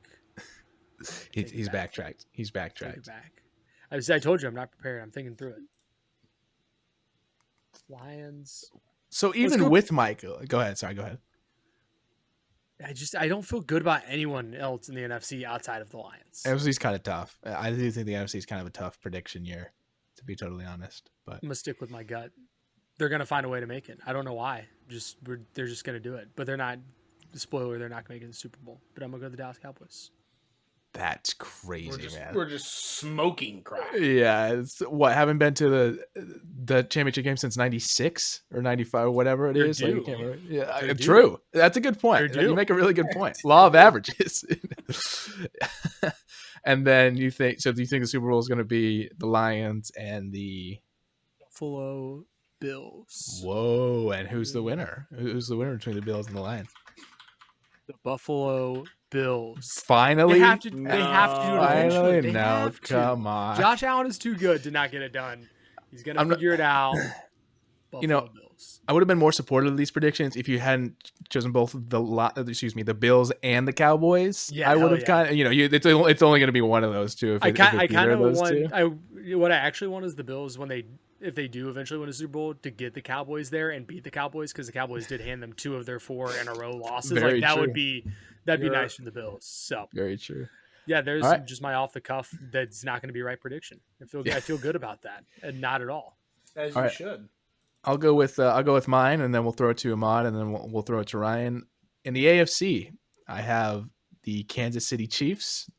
He's backtracked. He's Take backtracked. it back. I told you I'm not prepared. I'm thinking through it. Lions. So even with Mike, go ahead. Sorry, go ahead. I don't feel good about anyone else in the NFC outside of the Lions. NFC's kind of tough. I do think the NFC is kind of a tough prediction year, to be totally honest. But I'm gonna stick with my gut. They're gonna find a way to make it. I don't know why. They're just gonna do it. But they're not. Spoiler: they're not gonna make it to the Super Bowl. But I'm gonna go to the Dallas Cowboys. that's crazy, man. We're just smoking crack. Yeah, it's haven't been to the championship game since '96 or '95 or whatever it They're is. Like, due. you can't remember. Yeah, They're due. true. That's a good point. They're due. You make a really good point. Law of averages. And then you think the Super Bowl is going to be the Lions and the Buffalo Bills. Whoa, and who's the winner? Who's the winner between the Bills and the Lions? The Buffalo Bills. Finally, They have to do it eventually. finally, They no, have to. come on. Josh Allen is too good to not get it done. He's gonna figure it out. Buffalo Bills. I would have been more supportive of these predictions if you hadn't chosen both the Bills and the Cowboys. Yeah, I would have hell kind of, it's only going to be one of those two. I kind of want. What I actually want is the Bills if they do eventually win a Super Bowl to get the Cowboys there and beat the Cowboys, because the Cowboys did hand them 2 of their 4 in a row losses. Very that true. would be nice for the Bills. So Very true. yeah, there's All right. just my off the cuff. That's not going to be right prediction. I feel good about that, and not at all. As All you right. should. I'll go with mine, and then we'll throw it to Imaad, and then we'll throw it to Ryan. In the AFC, I have the Kansas City Chiefs.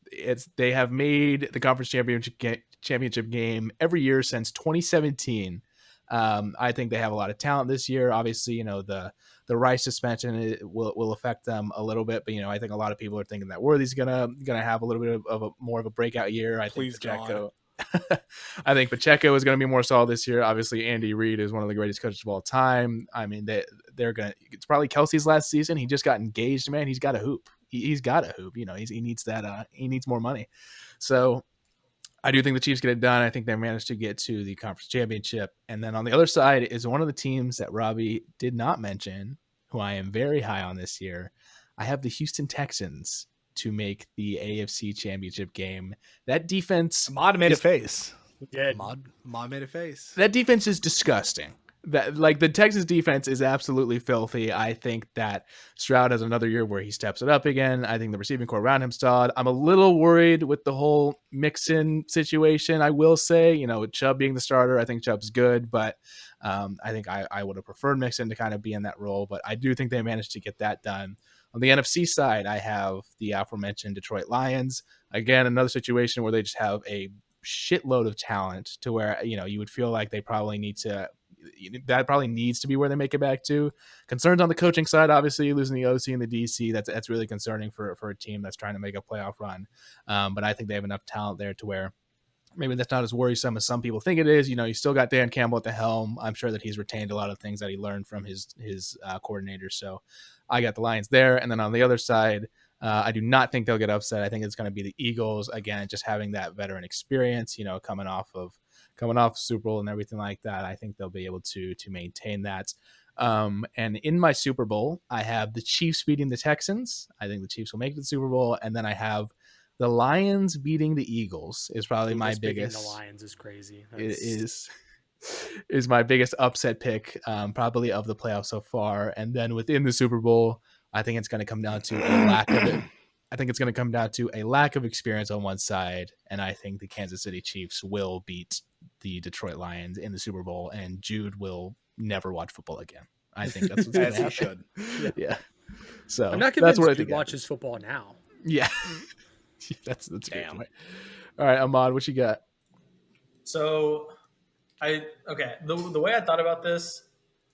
They have made the conference championship game every year since 2017. I think they have a lot of talent this year. Obviously, the Rice suspension will affect them a little bit, but I think a lot of people are thinking that Worthy's gonna have a little bit of a more of a breakout year. I Please, think Pacheco. I think Pacheco is going to be more solid this year. Obviously, Andy Reid is one of the greatest coaches of all time. I mean, they're going to. It's probably Kelsey's last season. He just got engaged, man. He's got to hoop. He's got to hoop. He needs that. He needs more money. So I do think the Chiefs get it done. I think they managed to get to the conference championship. And then on the other side is one of the teams that Robbie did not mention, who I am very high on this year. I have the Houston Texans to make the AFC championship game. That defense. Imaad made a face. He did. Imaad made a face. That defense is disgusting. The Texas defense is absolutely filthy. I think that Stroud has another year where he steps it up again. I think the receiving core around him solid. I'm a little worried with the whole Mixon situation. I will say, with Chubb being the starter, I think Chubb's good, but I think I would have preferred Mixon to kind of be in that role. But I do think they managed to get that done. On the NFC side, I have the aforementioned Detroit Lions. Again, another situation where they just have a shitload of talent to where, you would feel like they probably needs to be where they make it back to. Concerns on the coaching side, obviously losing the OC and the DC, that's really concerning for a team that's trying to make a playoff run. But I think they have enough talent there to where maybe that's not as worrisome as some people think it is. You still got Dan Campbell at the helm. I'm sure that he's retained a lot of things that he learned from his coordinator. So I got the Lions there. And then on the other side, I do not think they'll get upset. I think it's going to be the Eagles again, just having that veteran experience, coming off Super Bowl and everything like that. I think they'll be able to maintain that. And in my Super Bowl, I have the Chiefs beating the Texans. I think the Chiefs will make the Super Bowl. And then I have the Lions beating the Eagles is probably my biggest. The Lions is crazy. It is my biggest upset pick, probably of the playoffs so far. And then within the Super Bowl, I think it's going to come down to a lack of it. I think it's going to come down to a lack of experience on one side, and I think the Kansas City Chiefs will beat the Detroit Lions in the Super Bowl, and Jude will never watch football again. I think that's what's going to happen. Yeah. So I'm not convinced that's what Jude watches football now. Yeah. that's a good point. All right, Imaad, what you got? So the way I thought about this,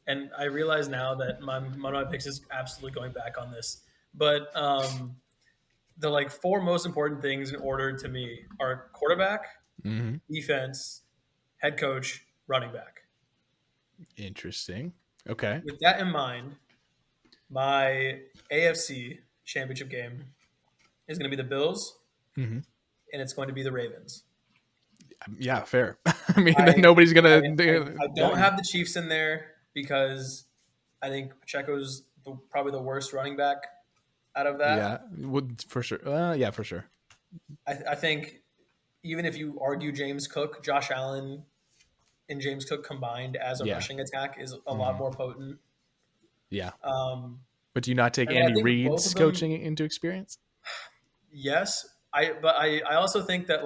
and I realize now that one of my picks is absolutely going back on this, but the four most important things in order to me are quarterback, defense, head coach, running back. Interesting. Okay. With that in mind, my AFC championship game is going to be the Bills, and it's going to be the Ravens. Yeah, fair. I mean, nobody's going to. I don't have the Chiefs in there because I think Pacheco's probably the worst running back out of that. Yeah, for sure. For sure. I think even if you argue James Cook, Josh Allen and James Cook combined as a rushing attack is a lot more potent. Yeah. But do you not take Andy Reid's coaching into experience? Yes. I also think that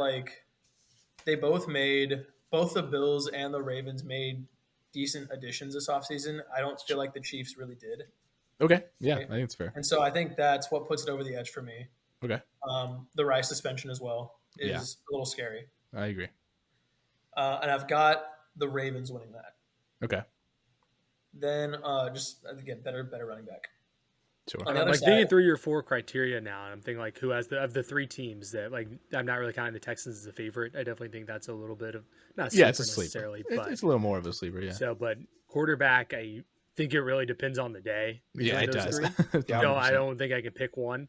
they both the Bills and the Ravens made decent additions this offseason. I don't feel like the Chiefs really did. Okay. Yeah, I think it's fair. And so I think that's what puts it over the edge for me. Okay. The Rice suspension as well is a little scary. I agree. And I've got the Ravens winning that. Okay. Then just again better running back. Sure. I'm thinking through your four criteria now, and I'm thinking who has of the three teams that I'm not really counting the Texans as a favorite. I definitely think that's a little bit of not sleeper it's a necessarily, sleeper. But it's a little more of a sleeper, yeah. So, but quarterback, I think it really depends on the day. Yeah, it does. I don't think I can pick one.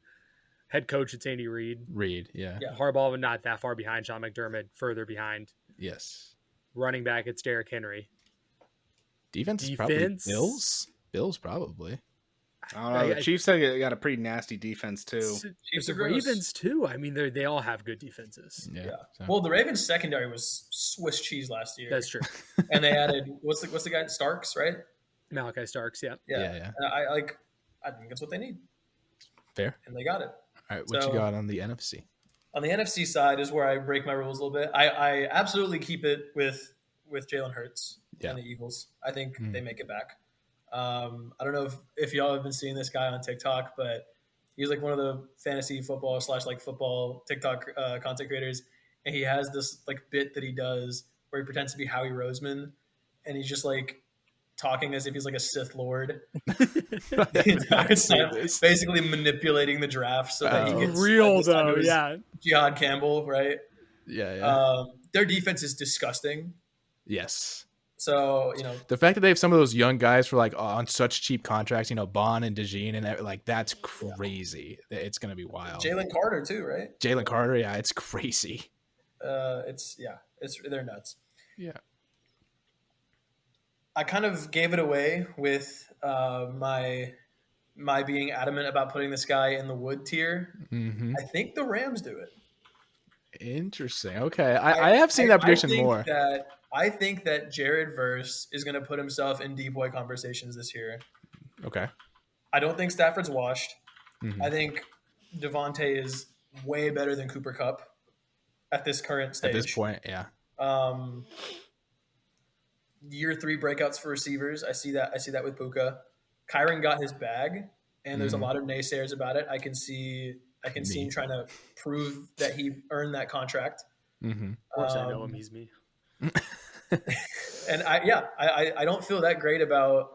Head coach, it's Andy Reid. Yeah. Harbaugh, not that far behind. Sean McDermott, further behind. Yes. Running back, it's Derrick Henry. Defense? Probably Bills. Bills, probably. I don't know. The Chiefs have got a pretty nasty defense too. The Ravens too. I mean, they all have good defenses. Yeah. So. Well, the Ravens secondary was Swiss cheese last year. That's true. And they added what's the guy Starks, right? Malachi Starks. Yeah. And I think that's what they need. Fair. And they got it. All right. What you got on the NFC? On the NFC side is where I break my rules a little bit. I absolutely keep it with Jalen Hurts and the Eagles. I think they make it back. I don't know if y'all have been seeing this guy on TikTok, but he's one of the fantasy football / football TikTok content creators, and he has this bit that he does where he pretends to be Howie Roseman, and he's just like talking as if he's like a Sith Lord the entire time, basically manipulating the draft so that he gets real assigned to though. his Yeah. Jihad Campbell, right? Yeah. Their defense is disgusting. Yes. So, the fact that they have some of those young guys for like on such cheap contracts, Bond and DeJean and like that's crazy. It's gonna be wild. Jalen Carter too, right? Jalen Carter, yeah, it's crazy. They're nuts. Yeah. I kind of gave it away with my being adamant about putting this guy in the wood tier. Mm-hmm. I think the Rams do it. Interesting. Okay, I have seen that prediction more. I think that Jared Verse is going to put himself in deep boy conversations this year. Okay. I don't think Stafford's washed. Mm-hmm. I think Devontae is way better than Cooper Kupp at this current stage. At this point, yeah. Year 3 breakouts for receivers. I see that with Puka. Kyron got his bag, and there's a lot of naysayers about it. I can see him trying to prove that he earned that contract. Mm-hmm. Of course, I know him. He's me. And I don't feel that great about.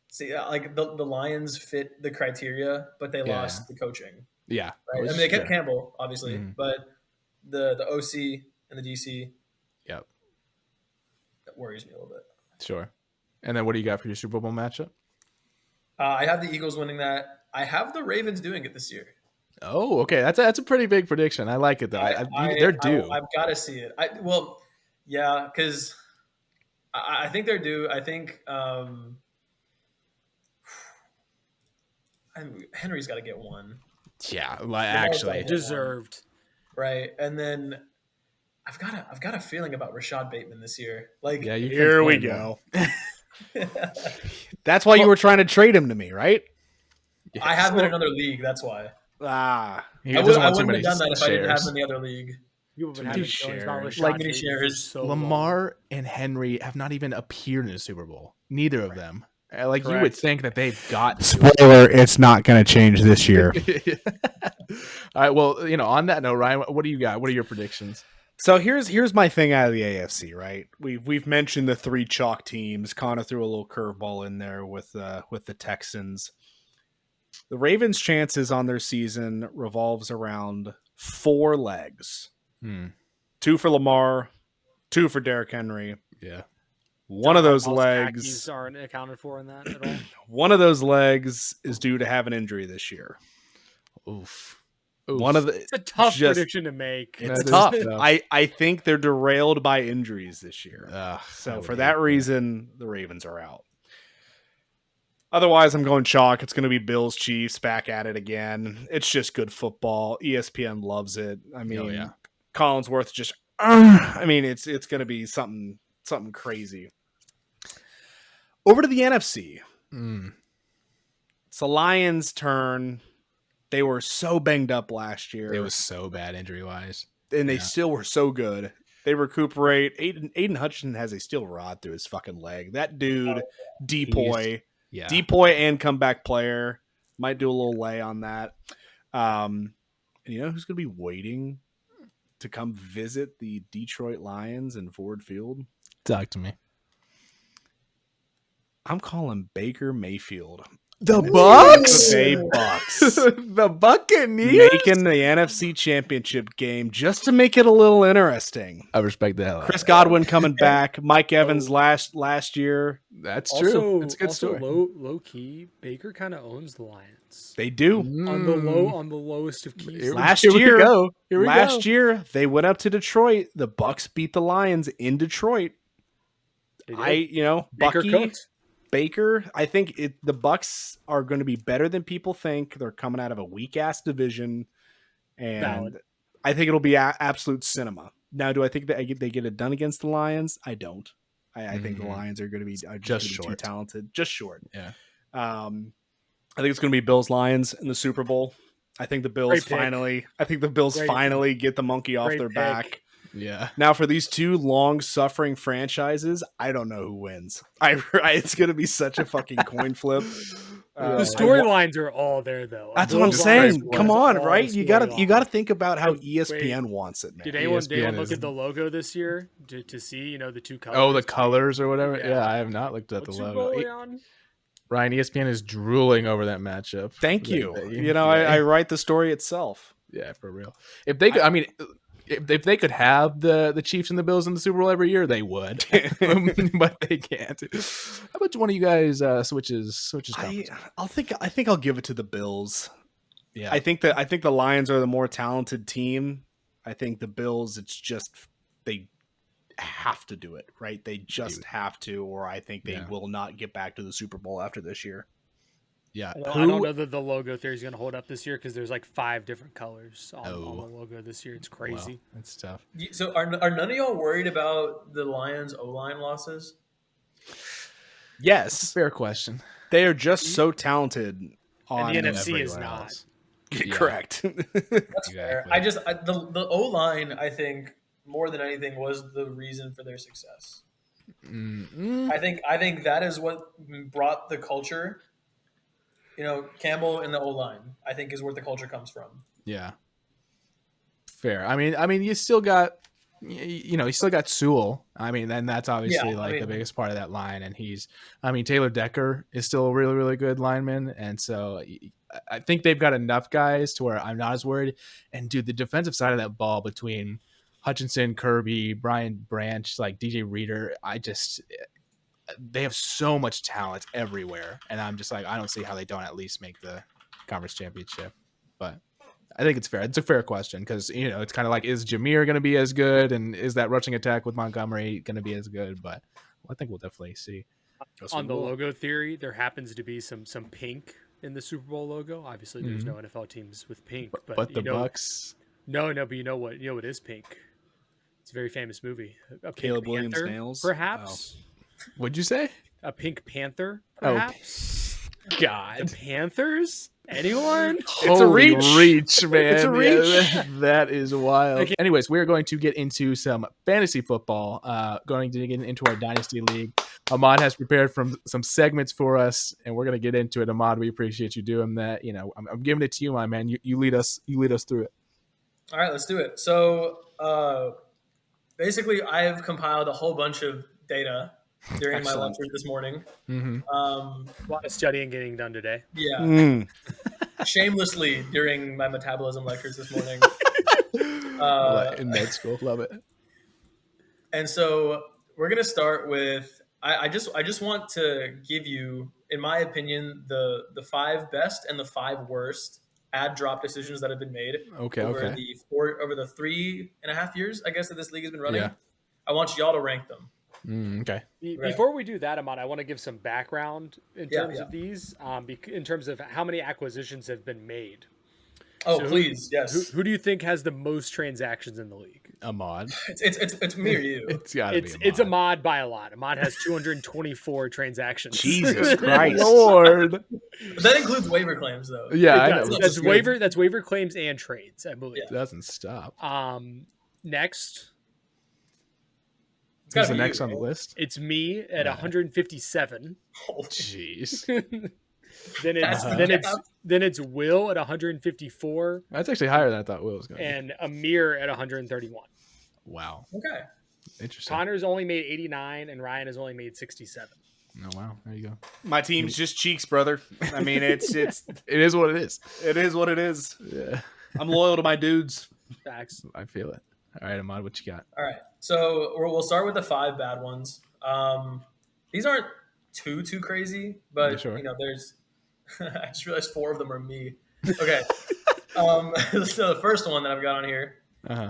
See, like the Lions fit the criteria, but they lost the coaching. Yeah, right? I mean, they kept Campbell, obviously, but the OC and the DC. Yep. That worries me a little bit. Sure. And then what do you got for your Super Bowl matchup? I have the Eagles winning that. I have the Ravens doing it this year. Oh, okay. That's a pretty big prediction. I like it though. They're due. I've got to see it. Because I think they're due. I think Henry's got to get one. Yeah, actually deserved. Right, and then I've got a feeling about Rashad Bateman this year. Like, yeah, here we go. That's why you were trying to trade him to me, right? Yes. I have him in another league. That's why. I wouldn't have done that if I didn't have him in the other league. You would have shares. Like many shares. So Lamar and Henry have not even appeared in the Super Bowl. Neither of them. Like Correct. You would think that they've got. Spoiler: it's not going to change this year. All right. Well, on that note, Ryan, what do you got? What are your predictions? So here's my thing out of the AFC. Right, we've mentioned the 3 chalk teams. Connor threw a little curveball in there with the Texans. The Ravens' chances on their season revolves around 4 legs. 2 for Lamar, 2 for Derrick Henry. Yeah. One of those legs aren't accounted for in that at all. One of those legs is due to have an injury this year. Oof. It's a tough prediction to make. It's tough. I think they're derailed by injuries this year. So for that reason, the Ravens are out. Otherwise, I'm going chalk. It's going to be Bills Chiefs back at it again. It's just good football. ESPN loves it. I mean, Collinsworth just. It's going to be something crazy. Over to the NFC. It's the Lions' turn. They were so banged up last year. It was so bad injury-wise. And they still were so good. They recuperate. Aiden Hutchinson has a steel rod through his fucking leg. That dude, Depoy and comeback player, might do a little lay on that. And you know who's going to be waiting to come visit the Detroit Lions in Ford Field? Talk to me. I'm calling Baker Mayfield. The Bucks? The Bucks. The Buccaneers? Making the NFC Championship game just to make it a little interesting. I respect the hell out Chris Godwin coming back. Mike Evans last year. That's true. It's a good also story. Low key, Baker kind of owns the Lions. They do. On the lowest of keys. Last year, they went up to Detroit. The Bucks beat the Lions in Detroit. Baker Bucky, cooked. Baker, I think the Bucks are going to be better than people think. They're coming out of a weak ass division, and Valid. I think it'll be absolute cinema. Now, do I think that they get it done against the Lions? I don't. I think the Lions are going to be just too talented, just short. Yeah. I think it's going to be Bills Lions in the Super Bowl. I think the Bills finally get the monkey off their back. Yeah. Now, for these two long-suffering franchises, I don't know who wins. It's going to be such a fucking coin flip. The storylines are all there, though. That's what I'm Those saying. lines Come are on, all right? You storylines. gotta think about how And ESPN wants it, man. Did anyone ESPN look is- at the logo this year to see the two colors? Oh, the colors or whatever. Yeah. Yeah, I have not looked at What the Super logo. Bowl are we on? Ryan, ESPN is drooling over that matchup. Thank you. Yeah. I write the story itself. Yeah, for real. If they could, I mean, if they could have the Chiefs and the Bills in the Super Bowl every year, they would, but they can't. How about one of you guys switches? I think I'll give it to the Bills. Yeah, I think the Lions are the more talented team. I think the Bills, it's just they have to do it, right? They just have to, or I think they will not get back to the Super Bowl after this year. Yeah, I don't know that the logo theory is going to hold up this year because there's like 5 different colors on the logo this year. It's crazy. Wow, that's tough. So are none of y'all worried about the Lions O-line losses? Yes, Fair question. they are just so talented. On And the NFC is everywhere not. else. Correct. That's fair. The O-line, I think, more than anything, was the reason for their success. Mm-hmm. I think that is what brought the culture. Campbell and the O-line, I think, is where the culture comes from. Yeah. Fair. I mean, you still got, you still got Sewell. I mean, and that's obviously the biggest part of that line. And Taylor Decker is still a really, really good lineman. And so I think they've got enough guys to where I'm not as worried. And dude, the defensive side of that ball between Hutchinson, Kirby, Brian Branch, like DJ Reader, they have so much talent everywhere, and I'm just like, I don't see how they don't at least make the conference championship. But I think it's fair. It's a fair question because it's kind of like, is Jameer going to be as good, and is that rushing attack with Montgomery going to be as good? But I think we'll definitely see. On the logo theory, there happens to be some pink in the Super Bowl logo. Obviously, there's no NFL teams with pink, but the Bucks. No, but you know what? What is pink? It's a very famous movie. A Caleb Pink Williams Panther, nails, perhaps. What'd you say? A Pink Panther, perhaps. God, the Panthers? Anyone? It's a reach, man. It's a reach. That is wild. Okay. Anyways, we're going to get into some fantasy football. Going to get into our dynasty league. Imaad has prepared some segments for us, and we're going to get into it. Imaad, we appreciate you doing that. I'm giving it to you, my man. You lead us. You lead us through it. All right, let's do it. So basically, I've compiled a whole bunch of data during my lectures this morning. Mm-hmm. A lot of studying getting done today. Yeah. Shamelessly during my metabolism lectures this morning. In med school. Love it. And so we're going to start with, I just want to give you, in my opinion, the 5 best and the 5 worst add drop decisions that have been made over the 3.5 years, I guess, that this league has been running. Yeah. I want y'all to rank them. Okay. Before we do that, Imaad, I want to give some background in terms of these, in terms of how many acquisitions have been made. Oh, so please, yes. Who do you think has the most transactions in the league? Imaad. It's me or you. It's gotta be Imaad. It's Imaad by a lot. Imaad has 224 transactions. Jesus Christ, Lord! That includes waiver claims, though. Yeah, I know. That's waiver claims and trades, I believe. It doesn't stop. Next. Who's the next on the list? It's me at 157. Oh, jeez. then it's Will at 154. That's actually higher than I thought Will was going to be. And Amir at 131. Wow. Okay. Interesting. Connor's only made 89 and Ryan has only made 67. Oh wow, there you go. My team's just cheeks, brother. I mean, it is what it is. It is what it is. Yeah. I'm loyal to my dudes. Facts. I feel it. All right, Imaad, what you got? All right. So we'll start with the 5 bad ones. These aren't too crazy, but there's. I just realized 4 of them are me. Okay. So the first one that I've got on here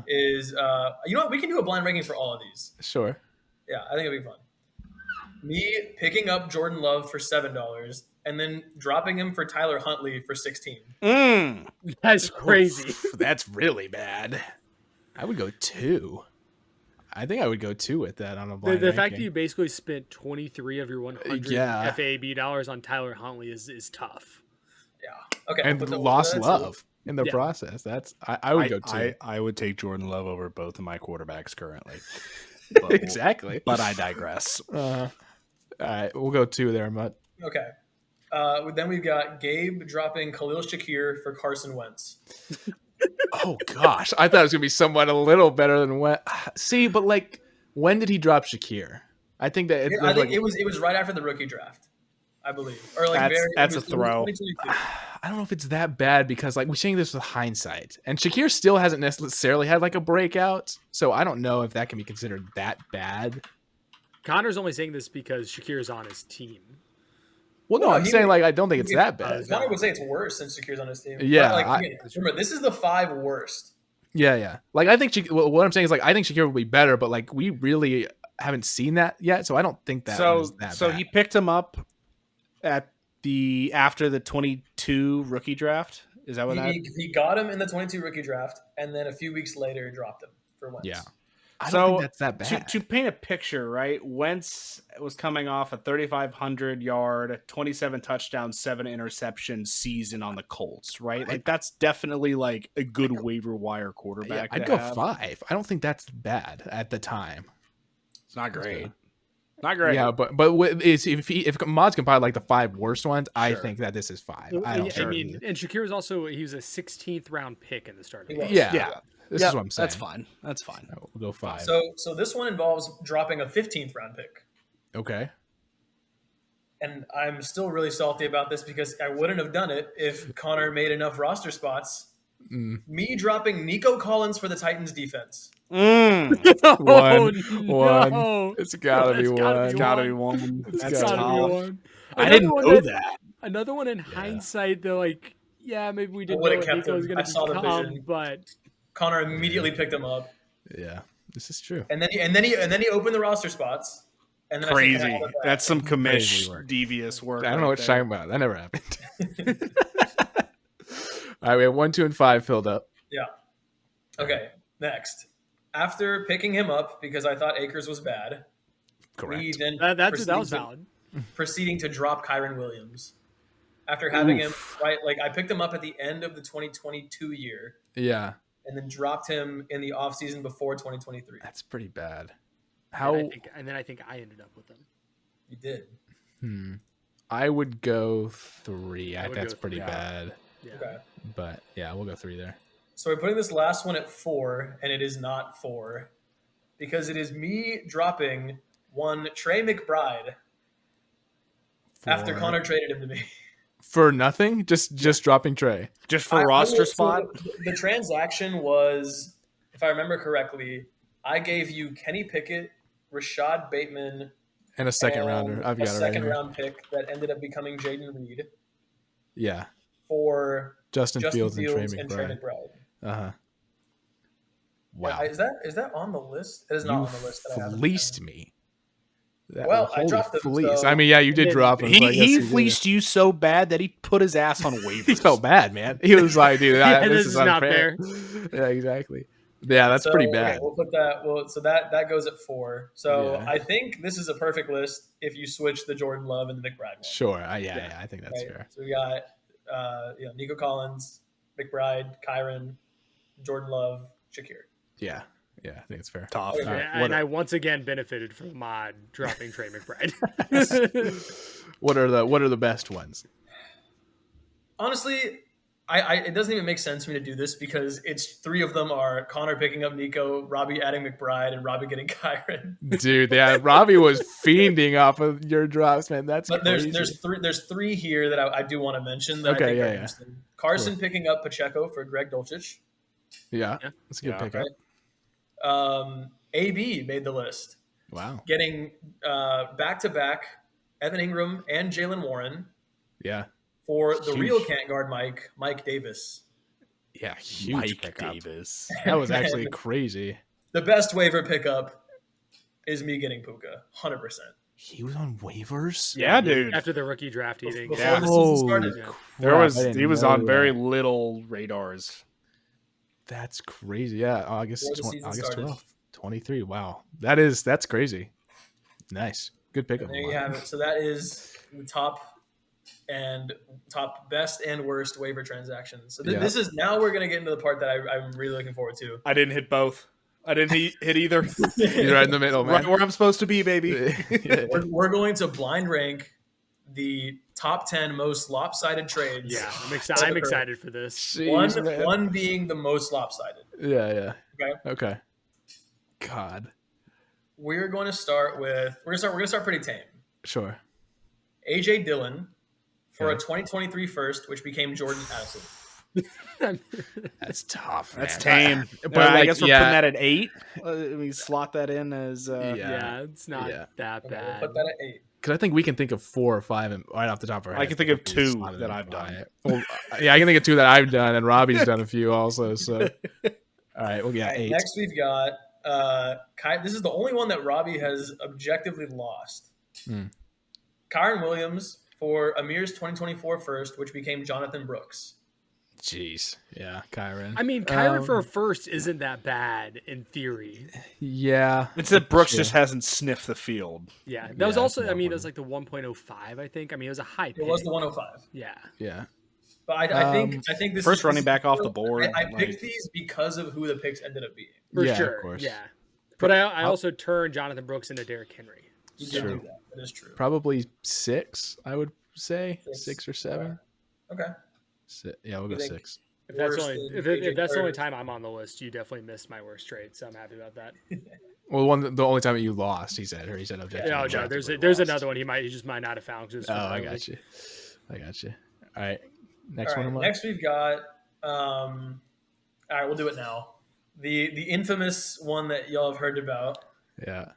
is you know what? We can do a blind ranking for all of these. Sure. Yeah, I think it'd be fun. Me picking up Jordan Love for $7 and then dropping him for Tyler Huntley for $16. That's crazy. That's really bad. I would go 2. I think I would go 2 with that on a blind The fact that you basically spent 23 of your 100 Yeah. FAB dollars on Tyler Huntley is tough. Yeah. Okay. And lost Love in the process. That's I would go 2. I would take Jordan Love over both of my quarterbacks currently. Exactly. But I digress. All right, we'll go 2 there, Mutt. Okay. Then we've got Gabe dropping Khalil Shakir for Carson Wentz. Oh gosh, I thought it was gonna be somewhat a little better than when. See, but like, when did he drop Shakir? I think that I think it was right after the rookie draft, I believe, or like that's a throw. I don't know if it's that bad because like we're saying this with hindsight, and Shakir still hasn't necessarily had like a breakout, so I don't know if that can be considered that bad. Connor's only saying this because Shakir's on his team. Well, no, I'm saying like I don't think it's that bad. Connor would say it's worse since Shakir's on his team. Yeah, but, remember this is the 5 worst. Yeah. Like I think what I'm saying is like I think Shakir will be better, but like we really haven't seen that yet, so I don't think that. Was that so bad. he picked him up at after the 22 rookie draft. Is that what he got him in the 22 rookie draft, and then a few weeks later dropped him for Wentz. Yeah. I don't think that's that bad. To paint a picture, right? Wentz was coming off a 3,500 yard, 27 touchdowns, 7 interception season on the Colts, right? Like that's definitely like a good waiver wire quarterback. I'd go 5. I don't think that's bad at the time. It's not great. Not great. Yeah, but if Mod's compiled like the 5 worst ones, sure. I think that this is 5. I mean, and Shakir was also he was a 16th round pick in the starting. Yeah. This is what I'm saying. That's fine. We'll go 5. So this one involves dropping a 15th round pick. Okay. And I'm still really salty about this because I wouldn't have done it if Connor made enough roster spots. Me dropping Nico Collins for the Titans defense. One. It's gotta be one. It's gotta be one. That's gotta be one. I didn't know that. Another one in hindsight, they're like, yeah, maybe we didn't know Nico was going to become, but Connor immediately picked him up. Yeah, this is true. And then he opened the roster spots. And then crazy. That's some commish devious work. I don't know what you're talking about. That never happened. All right, we have 1, 2, and 5 filled up. Yeah. Okay. Next, after picking him up because I thought Akers was bad, correct. That was valid. Proceeding to drop Kyren Williams after having him right. Like I picked him up at the end of the 2022 year. Yeah. And then dropped him in the offseason before 2023. That's pretty bad. And then I think I ended up with him. You did. I would go 3. I think that's pretty bad. Yeah. Okay. But yeah, we'll go 3 there. So we're putting this last one at 4, and it is not 4 because it is me dropping one Trey McBride after Connor traded him to me. For nothing? Just dropping Trey? Just for roster spot? The transaction was, if I remember correctly, I gave you Kenny Pickett, Rashad Bateman, and a second rounder. I've got a it right second here. round pick that ended up becoming Jaden Reed. Yeah. For Justin Fields and Trey McBride. Uh-huh. Wow. Yeah, is that on the list? It is not on the list. You fleeced me. I dropped the fleece. I mean, yeah, you did drop him. He fleeced you so bad that he put his ass on waivers. He felt bad, man. He was like, dude, this is not unfair. Yeah, exactly. Yeah, that's pretty bad. Okay, we'll put that. Well, so that goes at 4. So yeah. I think this is a perfect list if you switch the Jordan Love and the McBride one. Sure. Yeah, I think that's fair. So we got Nico Collins, McBride, Kyren, Jordan Love, Shakir. Yeah, I think it's fair. Tough. Okay. And I once again benefited from Mod dropping Trey McBride. What are the best ones? Honestly, it doesn't even make sense for me to do this because it's 3 of them are Connor picking up Nico, Robbie adding McBride, and Robbie getting Kyren. Dude, yeah, Robbie was fiending off of your drops, man. That's but crazy. there's 3 here that I do want to mention. That I think are interesting. Carson picking up Pacheco for Greg Dulcich. Yeah, that's a good pickup. Right? AB made the list. Wow. Getting back-to-back Evan Ingram and Jalen Warren. Yeah. For the real can't guard Mike Davis. Yeah, huge Mike pickup. Davis. That was actually crazy. The best waiver pickup is me getting Puka, 100%. He was on waivers? Yeah, dude. After the rookie draft eating. Before the season started. He was on very little radars. That's crazy. Yeah, August 12th, 23. Wow. That's crazy. Nice. Good pickup. And there you have it. So that is the top best and worst waiver transactions. So this is now we're going to get into the part that I'm really looking forward to. I didn't hit both. I didn't hit either. You're right in the middle, man. Right where I'm supposed to be, baby. We're going to blind rank the top 10 most lopsided trades. Yeah, I'm excited for this. Jeez, One being the most lopsided. Yeah. Okay. God. We're going to start with we're gonna start pretty tame. Sure. AJ Dillon for a Okay. 2023 first, which became Jordan Addison. That's tough. That's man. tame. But But I like, guess we're yeah. putting that at 8. We slot that in as Yeah, it's not that Okay, bad. we'll put that at 8. Because I think we can think of 4 or 5 right off the top of our heads. I can think of 2 that I've done. Well, yeah, I can think of 2 that I've done, and Robbie's done a few also. So, all right, well, yeah, 8. Next, we've got this is the only one that Robbie has objectively lost. Kyron Williams for Amir's 2024 first, which became Jonathan Brooks. Jeez, yeah, Kyron. I mean, Kyron for a first isn't that bad in theory. Yeah, It's that Brooks just hasn't sniffed the field. Yeah, that was also. that's I mean, it one. was like the 1.05. I think. I mean, it was a high. It was the 105. Yeah. But I think this First is running back off the board. I picked these because of who the picks ended up being. For Yeah, of sure. course. Yeah. But I also turned Jonathan Brooks into Derrick Henry. You did True. do that. That is true. Probably 6. I would say 6. 6 or 7. Okay. Yeah, we'll go You think- 6. If that's, Worse only, than if AJ that's the only Bird. time I'm on the list, you definitely missed my worst trade, so I'm happy about that. Well, the only time that you lost, he said objectively. No, there's another one he just might not have found. 'Cause it was Oh, from I early. got you. All right, next All right, one. I'm next we've got all right, we'll do it now. The infamous one that y'all have heard about, Yeah,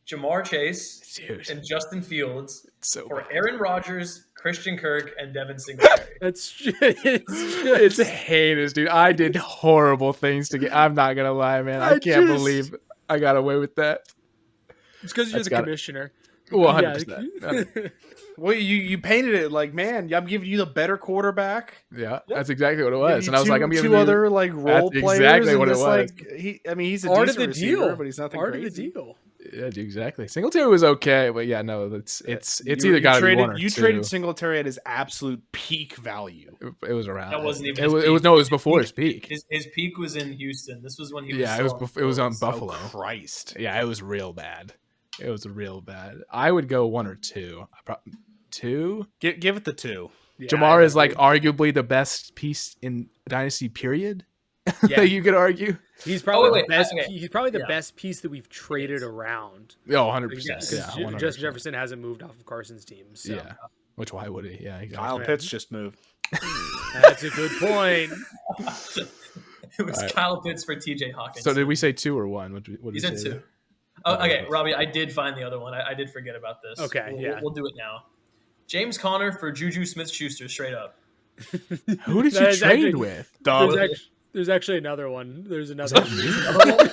Jamar Chase dude, and Justin Fields so for bad. Aaron Rodgers, Christian Kirk, and Devin Singletary. It's heinous, dude. I did horrible things to get. I'm not gonna lie, man. I can't believe I got away with that. It's because you're That's the gotta- commissioner. Well, Yeah. 100%. Well, you painted it like, man, I'm giving you the better quarterback. Yeah, that's exactly what it Giving was. you And I was like, I'm two giving you other like role That's players. exactly and what it just, was. Like, he's a Part of decent the receiver, deal. but he's nothing Part crazy. of the deal. Yeah, dude, exactly. Singletary was okay, but yeah, no, it's You either got to be traded, one or you two. traded Singletary at his absolute peak value. It was around. That wasn't even It his was. peak. It was no. It was before his peak. His peak was in Houston. This was when he was. Yeah, it was. still It was on Bills. Buffalo. Oh, Christ. Yeah, it was real bad. It was real bad. I would go 1 or 2. 2. Give it the 2. Yeah, Jamar I is like agree. arguably the best piece in Dynasty. Period. Yeah. You could argue. He's probably wait, the best. okay. He's probably the Yeah. best piece that we've traded around. Oh, 100%. Because Yeah, 100%. Justin Jefferson hasn't moved off of Carson's team. So Yeah. Which why would he? Yeah, exactly. Kyle Yeah. Pitts just moved. that's a good point. It was All right. Kyle Pitts for TJ Hawkins. So did we say 2 or 1? What did You we said say? 2. Oh, okay, Robbie, I did find the other one. I did forget about this. Okay, we'll, yeah. we'll do it now. James Conner for Juju Smith-Schuster, straight up. Who did That you is trade actually- with? There's actually another one. There's another one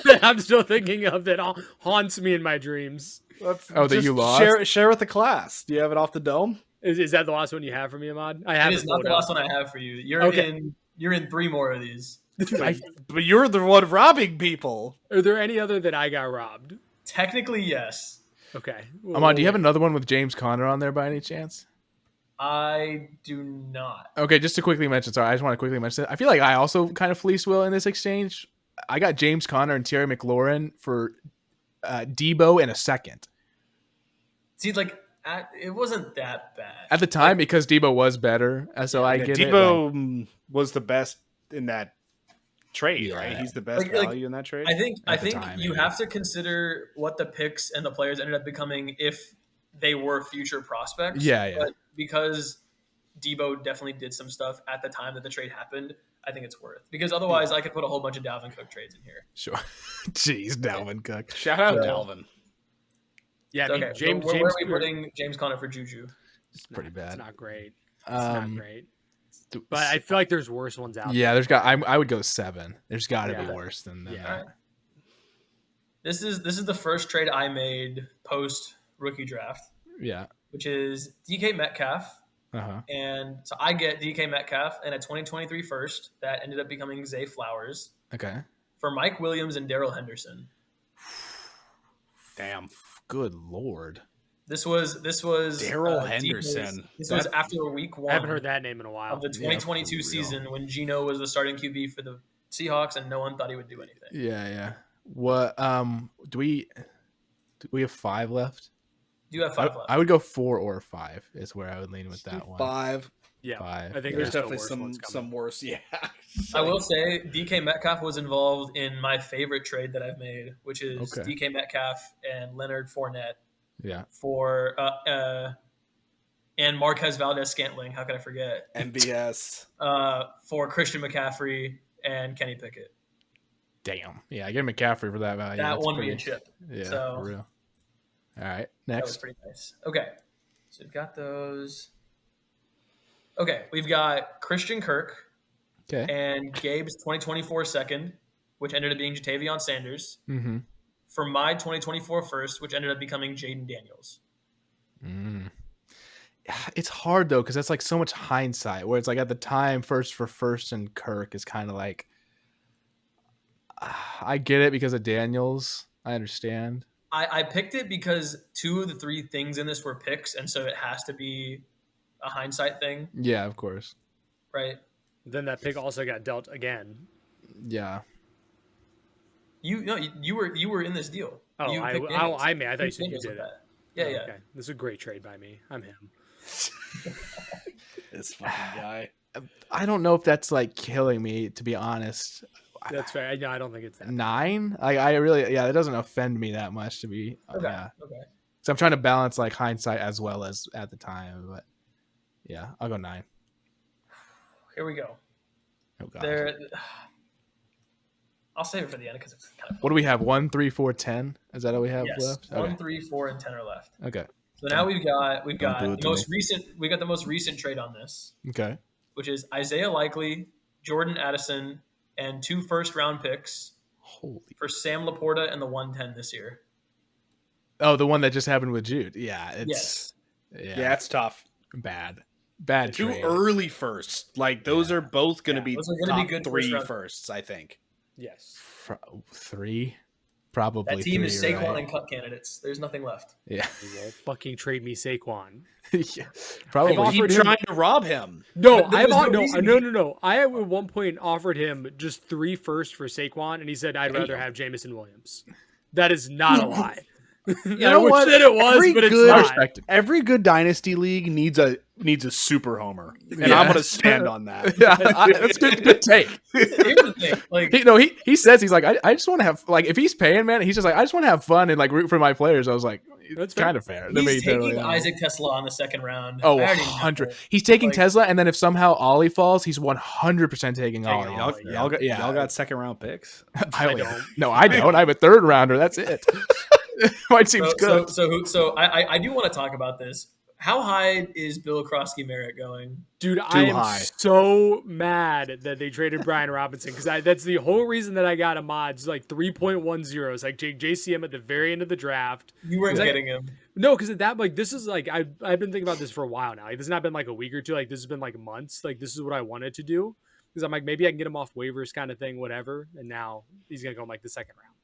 that I'm still thinking of that haunts me in my dreams. Oh, that you lost? Share with the class. Do you have it off the dome? Is that the last one you have for me, Ahmad? I have It is not the last one I have for you. You're in 3 more of these. But you're the one robbing people. Are there any other that I got robbed? Technically, yes. Okay. Amon, do you have another one with James Conner on there by any chance? I do not. Okay, just to quickly mention. Sorry, I just want to quickly mention that. I feel like I also kind of fleeced Will in this exchange. I got James Conner and Terry McLaurin for Debo in a second. See, like, it wasn't that bad. At the time, because Debo was better. So I get it. Debo was the best in that trade, Yeah. right? He's the best Like- value in that trade. I think At the time, you yeah. have to consider what the picks and the players ended up becoming if they were future prospects. Yeah. But because Debo definitely did some stuff at the time that the trade happened, I think it's worth. Because otherwise, I could put a whole bunch of Dalvin Cook trades in here. Sure. Jeez, Dalvin Cook. Shout out So- Dalvin. Yeah, I mean, Okay, James. where James are we putting James Conner for Juju? It's Pretty bad. It's not great. It's not Um, great. But I feel like there's worse ones out yeah, there's got. I would go 7. There's got to Yeah. be worse than that. Yeah. This is the first trade I made post rookie draft, Yeah. which is DK Metcalf. Uh-huh. And so I get DK Metcalf and a 2023 first that ended up becoming Zay Flowers Okay. for Mike Williams and Darrell Henderson. Damn. Good lord. This was Darrell Gino's- Henderson. This was after week 1 I haven't heard that name in a while. of the 2022 Yeah, for real. season when Gino was the starting QB for the Seahawks and no one thought he would do anything. Yeah. What? Do we have 5 left? Do you have 5 left? I would go 4 or 5 is where I would lean with that one. 5. Yeah, 5. I think There's still definitely worse ones coming. some worse. Yeah. I will say DK Metcalf was involved in my favorite trade that I've made, which is Okay. DK Metcalf and Leonard Fournette Yeah. for and Marquez Valdez-Scantling. How could I forget? MVS. For Christian McCaffrey and Kenny Pickett. Damn. Yeah, I get McCaffrey for that value. That That's won pretty, me a chip. Yeah, So for real. All right, that was next. pretty nice. Okay, so we've got those. Okay, we've got Christian Kirk Okay. and Gabe's 2024 second, which ended up being Jatavion Sanders. Mm-hmm. For my 2024 first, which ended up becoming Jaden Daniels. It's hard though because that's like so much hindsight. Where it's like at the time, first and Kirk is kind of like, I get it because of Daniels. I understand. I picked it because 2 of the 3 things in this were picks, and so it has to be a hindsight thing, Yeah, of course. right? Then that pick also got dealt again. Yeah. You were in this deal. Oh, You I picked Daniels. thought you picked said you Daniels did with it. that. Yeah, Oh, yeah. Okay. This is a great trade by me. I'm him. This fucking guy. I don't know if that's like killing me, to be honest. That's fair. No, I don't think it's that. 9? I really, yeah, that doesn't offend me that much, to be, Okay. yeah. Okay. So I'm trying to balance like hindsight as well as at the time, but yeah, I'll go 9. Here we go. Oh god. I'll save it for the end because it's kind of What do we have? 1, 3, 4, 10? Is that all we have yes. left? 1, Okay. 3, 4, and 10 are left. Okay. So now we've got do it the to most recent. We got the most recent trade on this, Okay. which is Isaiah Likely, Jordan Addison, and 2 first-round picks Holy. for Sam Laporta and the 110 this year. Oh, the one that just happened with Jude. Yeah. It's, Yes. Yeah, it's tough. bad. 2 trade. early firsts. Like those are both going to be those are gonna top be good 3 first round. firsts, I think. Yes. 3? Probably That team 3, is Saquon right? and cut candidates. There's nothing left. Yeah. You will fucking trade me Saquon. Yeah. Probably. I've Keep offered him- trying to rob him. No, But there's no reason no. I at one point offered him just 3 firsts for Saquon, and he said I'd rather have Jamison Williams. That is not a lie. You I know wish what? that it was, Every but it's good- not. Respect it. Every good dynasty league needs a super homer, and Yeah. I'm going to stand on that. Yeah, that's good take. Here's the thing. Like, He says he's like I just want to have like if he's paying, man, he's just like I just want to have fun and like root for my players. I was like, That's it's kind of fair. he's taking Isaac Tesla in the second round. Oh, I already know 100. that. He's taking Like- Tesla, and then if somehow Ollie falls, he's 100% taking Ollie. Ollie. Y'all Yeah. got second round picks. I don't. No, I don't. I have a 3rd rounder. That's it. Mine seems good. So I do want to talk about this. How high is Bill Krosky Merritt going? Dude, I am high. so mad that they traded Brian Robinson because that's the whole reason that I got Imaad. It's like 3.10. It's like JCM at the very end of the draft. You weren't Is that- getting him. No, because that like this is like I've been thinking about this for a while now. Like this has not been like a week or two. Like this has been like months. Like this is what I wanted to do because I'm like maybe I can get him off waivers kind of thing, whatever. And now he's gonna go in like the second round.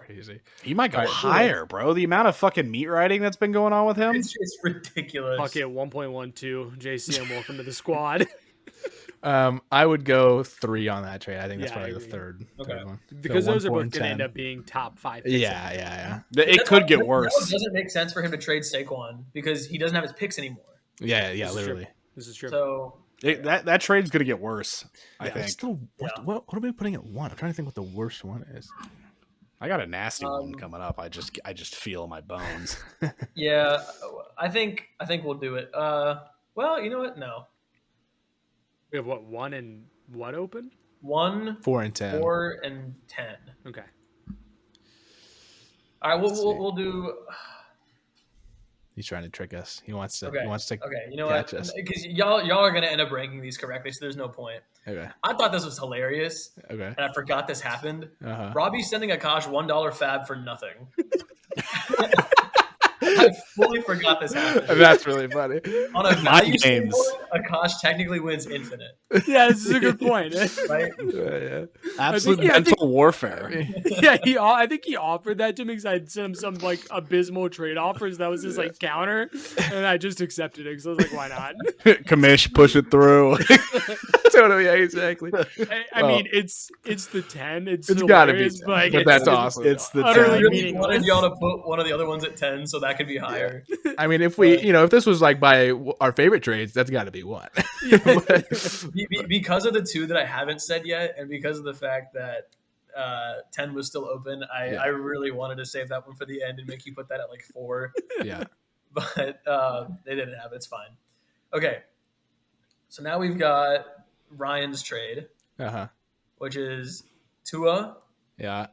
Crazy. He might go All right. higher, bro. The amount of fucking meat riding that's been going on with him. It's just ridiculous. Fuck it, 1.12. JCM, welcome to the squad. I would go 3 on that trade. I think that's Yeah, I probably the agree. third. Okay. third one. Because So those are 1, 4, both and going to 10. end up being top 5 picks. Yeah. It That's could why- get that worse. doesn't make sense for him to trade Saquon because he doesn't have his picks anymore. Yeah, This is literally. true. This is true. So That trade's gonna get worse. I Yeah, think. still, Yeah. what are we putting at 1? I'm trying to think what the worst one is. I got a nasty one coming up. I just feel in my bones. yeah, I think we'll do it. Well, you know what? No, We have what, 1 and what open? 1, 4 and 10. 4, and 10. Okay. All right, Let's see. we'll do. He's trying to trick us. He wants to. Okay. He wants to. Okay, you know catch what? us. Because y'all are gonna end up ranking these correctly, so there's no point. Okay. I thought this was hilarious, Okay. and I forgot this happened. Uh-huh. Robbie sending Akash $1 fab for nothing. I fully forgot this happened. That's really funny. On a value games. standpoint, Akash technically wins infinite, Yeah, this is a good point. right? Yeah. Absolute I think- mental warfare. Yeah, I think he offered that to me because I sent him some like abysmal trade offers. That was his like counter, and I just accepted it because I was like, why not? Commish, push it through. totally. Yeah, exactly. I mean, it's the 10. It's gotta be hilarious, 10, but, like, but that's awesome. It's the utterly 10. I meaningless. wanted y'all to put one of the other ones at 10, so that could be higher. I mean, if we, if this was like by our favorite trades, that's got to be one. Because of the two that I haven't said yet, and because of the fact that 10 was still open, I really wanted to save that one for the end and make you put that at like 4. Yeah. But they didn't have it. It's fine. Okay. So now we've got Ryan's trade, which is Tua, Yeah.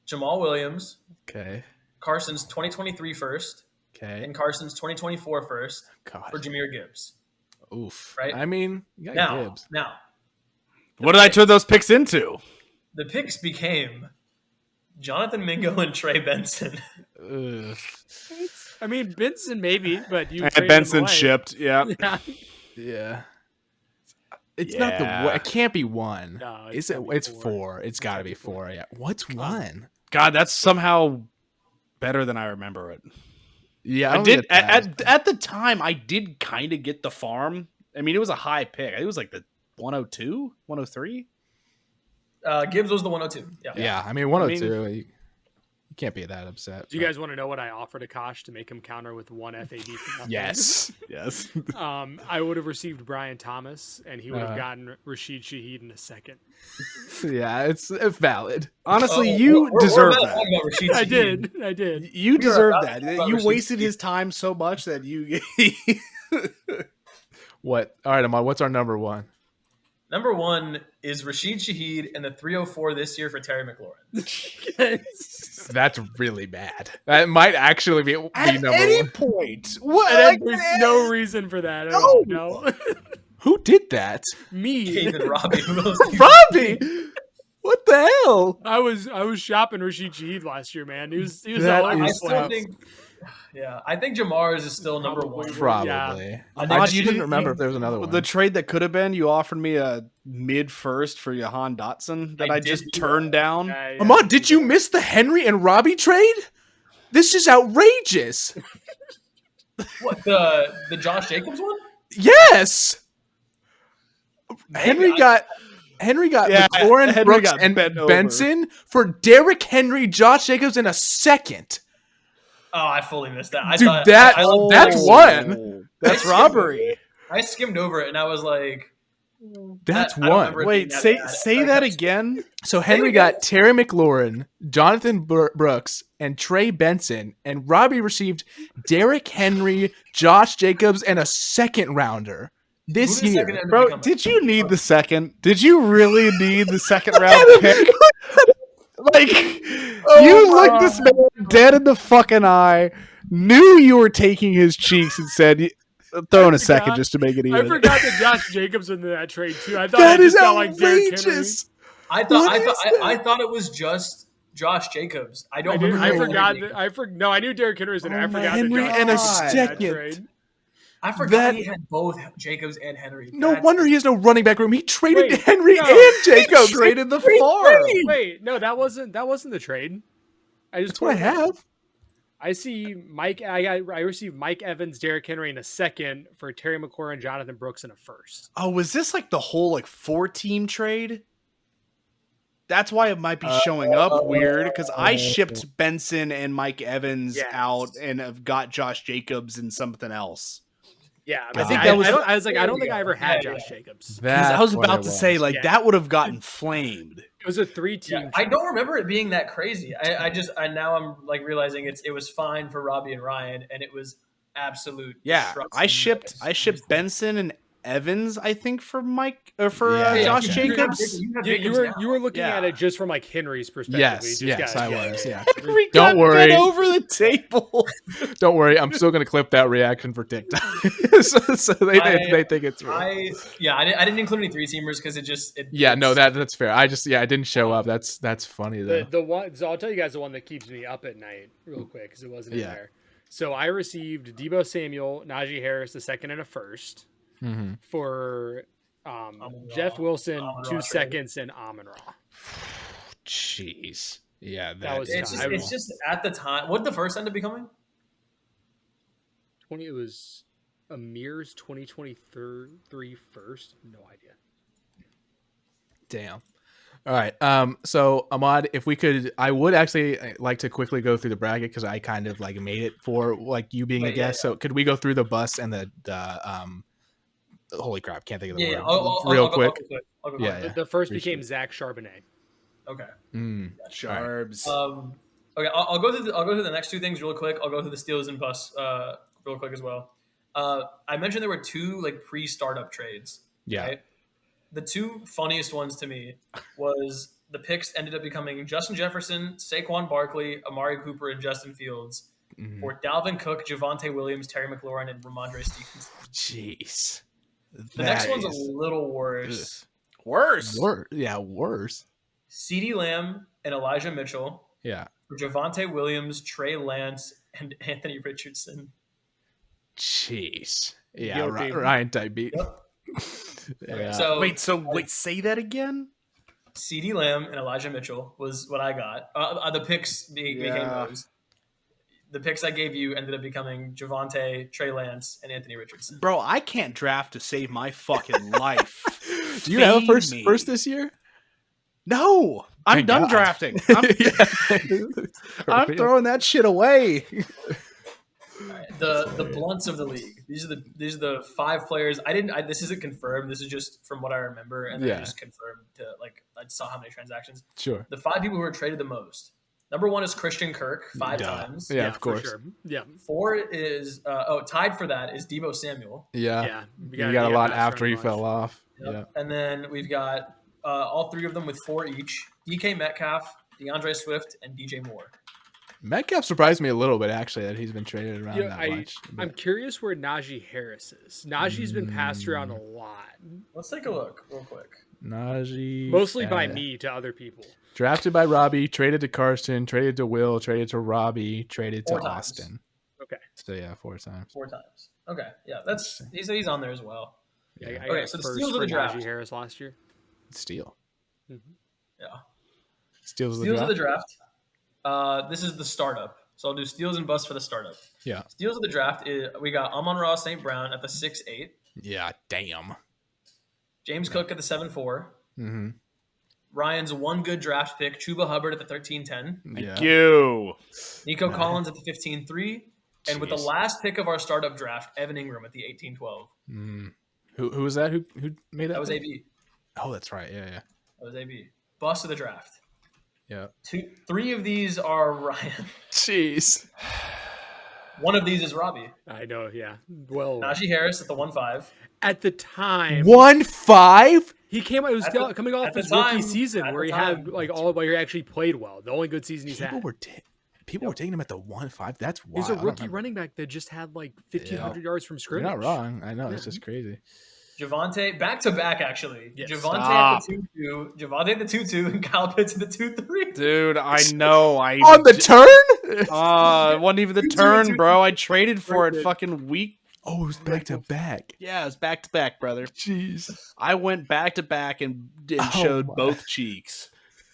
Jamal Williams, Okay. Carson's 2023 first, Okay. and Carson's 2024 first God. for Jahmyr Gibbs. Oof. Right? I mean, you got Gibbs. Now, What did I turn those picks into? the picks became Jonathan Mingo and Trey Benson. Ugh. I mean, Benson maybe, but you And traded him Benson away. shipped. Yeah. Yeah. Yeah. It's not the. It can't be 1. No, Is it? gotta be It's 4. 4. It's got to be 4. Yeah. What's 1? God, that's somehow better than I remember it. Yeah. I did at the time. I did kind of get the farm. I mean, it was a high pick. It was like the 102, 103. Gibbs was the 102. Yeah. Yeah. I mean, 102. You can't be that upset. Do you guys want to know what I offered Akash to make him counter with 1 FAB for nothing? Yes. Yes. I would have received Brian Thomas, and he would have gotten Rashid Shaheed in a second. Yeah, it's valid. Honestly, you deserve that. I did. You deserve about that. to talk about You Rashid wasted Shaheed. his time so much that you. What? All right, Imaad, what's our number 1? Number 1 is Rashid Shaheed and the 304 this year for Terry McLaurin. That's really bad. That might actually be At number any 1. point, what? And there's no reason for that. No. Who did that? Me. David Robbie. Robbie. What the hell? I was shopping Rashid Shaheed last year, man. He was That all over I the still place. think, I think Jamar's is still number Probably. 1. Probably. Yeah. I just didn't remember if there was another one. The trade that could have been, you offered me a mid first for Jahan Dotson that I I did just do turned down. Yeah. Imaad, did you miss the Henry and Robbie trade? This is outrageous. What, the Josh Jacobs one? Yes. Henry got McLaurin, Henry Brooks, got and bent over. Benson for Derrick Henry, Josh Jacobs in a second. Oh, I fully missed that. Dude, that's one. That's robbery. I skimmed over it and I was like, That's I don't one. remember it Wait, being that say bad. that again. So Henry got Terry McLaurin, Jonathan Brooks, and Trey Benson, and Robbie received Derrick Henry, Josh Jacobs, and a second rounder this Who did the year. second end up Bro, becoming? did you need the second? Did you really need the second round pick? Like, you looked this man dead in the fucking eye, knew you were taking his cheeks, and said, throw in a second just to make it even. I forgot that Josh Jacobs was in that trade too. I thought That I is just got like Derrick Henry. outrageous. I thought it was just Josh Jacobs. I don't remember. I Derrick forgot Henry. No, I knew Derrick Henry was in it. I Oh my forgot Henry that Josh and a Jacobs was in that second. trade. I forgot That- he had both Jacobs and Henry. No That's- wonder he has no running back room. He traded Wait, Henry no. and Jacobs. Traded the farm. Wait, no, that wasn't the trade. I just That's what I have. I see Mike. I received Mike Evans, Derrick Henry in a second for Terry McLaurin, Jonathan Brooks in a first. Oh, was this like the whole like 4-team trade? That's why it might be showing up weird because I shipped Benson and Mike Evans Yes. out and have got Josh Jacobs and something else. Yeah, I think I, that was- I was like, I don't think I ever had Josh Jacobs. 'Cause I was That's what about it to was. say like Yeah. that would have gotten flamed. It was a 3-team. Yeah, I don't remember it being that crazy. I now I'm like realizing it was fine for Robbie and Ryan, and it was absolute. Yeah, destruction. I shipped Benson and Evans, I think, for Mike or for Yeah, Josh okay. Jacobs. You have You Jacobs were now. you were looking Yeah. at it just from like Henry's perspective. Yes, We just yes, got- I was. Yeah. Henry Don't got worry. bent over the table. Don't worry. I'm still going to clip that reaction for TikTok. so they think it's real. I didn't include any 3-teamers because Yeah, no, that's fair. I didn't show up. That's funny though. The one. So I'll tell you guys the one that keeps me up at night real quick because it wasn't in Yeah. there. So I received Deebo Samuel, Najee Harris, the second and a first Mm-hmm. for Amon-Ra. Jeff Wilson, Amon-Ra 2 trade. seconds, and Amon-Ra. Jeez. Yeah, That was It's I just, at the time. What did the first end up becoming? 20. It was Amir's 2023 first. No idea. Damn. All right. So Imaad, if we could, I would actually like to quickly go through the bracket because I kind of like made it for like you being a guest. So could we go through the bus and the holy crap, can't think of the word. Real quick. I'll go Yeah, quick. The first Appreciate became Zach Charbonnet. Okay. Charbs. Okay, I'll go through the next two things real quick. I'll go through the steals and bus real quick as well. I mentioned there were two like pre-startup trades. Yeah. Right? The two funniest ones to me was the picks ended up becoming Justin Jefferson, Saquon Barkley, Amari Cooper, and Justin Fields for Dalvin Cook, Javonte Williams, Terry McLaurin, and Ramondre Stevenson. Jeez. The next one's a little worse. Worse. Yeah, worse. CeeDee Lamb and Elijah Mitchell. Yeah. For Javonte Williams, Trey Lance, and Anthony Richardson. Jeez. Yeah, Guilty. Ryan type beat. Yep. Yeah. Wait, say that again? CeeDee Lamb and Elijah Mitchell was what I got. The picks became those. The picks I gave you ended up becoming Javonte, Trey Lance, and Anthony Richardson. Bro, I can't draft to save my fucking life. Do you have a first this year? No, I'm Thank done God. drafting. I'm throwing that shit away. The blunts of the league. These are the 5 players. This isn't confirmed. This is just from what I remember, and then I just confirmed to I saw how many transactions. Sure. The 5 people who were traded the most. Number 1 is Christian Kirk, 5 times. Yeah, of course. Sure. Yeah. 4 is tied for that is Deebo Samuel. Yeah. You got a lot after he fell off. Yep. Yeah. And then we've got all 3 of them with 4 each. DK Metcalf, DeAndre Swift, and DJ Moore. Metcalf surprised me a little bit, actually, that he's been traded around that much. I'm curious where Najee Harris is. Najee's been passed around a lot. Let's take a look real quick. Najee. Mostly by me to other people. Drafted by Robbie, traded to Carson, traded to Will, traded to Robbie, traded to 4 times. Austin. Okay. So, 4 times. 4 times. Okay. Yeah, he's on there as well. Yeah. I got so the first steals of for the draft. Najee Harris last year. Steal. Mm-hmm. Yeah. Steals of the draft. This is the startup. So I'll do steals and busts for the startup. Yeah. Steals of the draft we got Amon-Ra St. Brown at the 6'8". Yeah, damn. James Cook at the 7'4". Mm-hmm. Ryan's one good draft pick, Chuba Hubbard at the 13-10. Thank you. Nico Collins at the 15-3. And with the last pick of our startup draft, Evan Ingram at the 18-12. Mm. Who was that? Who made that? That was pick? AB. Oh, that's right. Yeah. That was AB. Bust of the draft. Yeah. 3 of these are Ryan. Jeez. One of these is Robbie. I know, yeah. Well, Najee Harris at the 1-5. at the time, 1-5. he came out. It was coming off his rookie season where he had where he actually played well. The only good season he's had. People were taking him at the 1-5. That's wild. He's a rookie running back that just had like 1,500 yards from You're scrimmage. not wrong. I know. It's just crazy. Javonte, back to back, actually. Yes. Javonte at the 2-2, Javonte at the 2-2, and Kyle Pitts at the 2-3. Dude, I know. On the turn? It wasn't even the turn, bro. I traded for it fucking week. Oh, it was back to back. Yeah, it was back to back, brother. Jeez. I went back to back and showed both cheeks.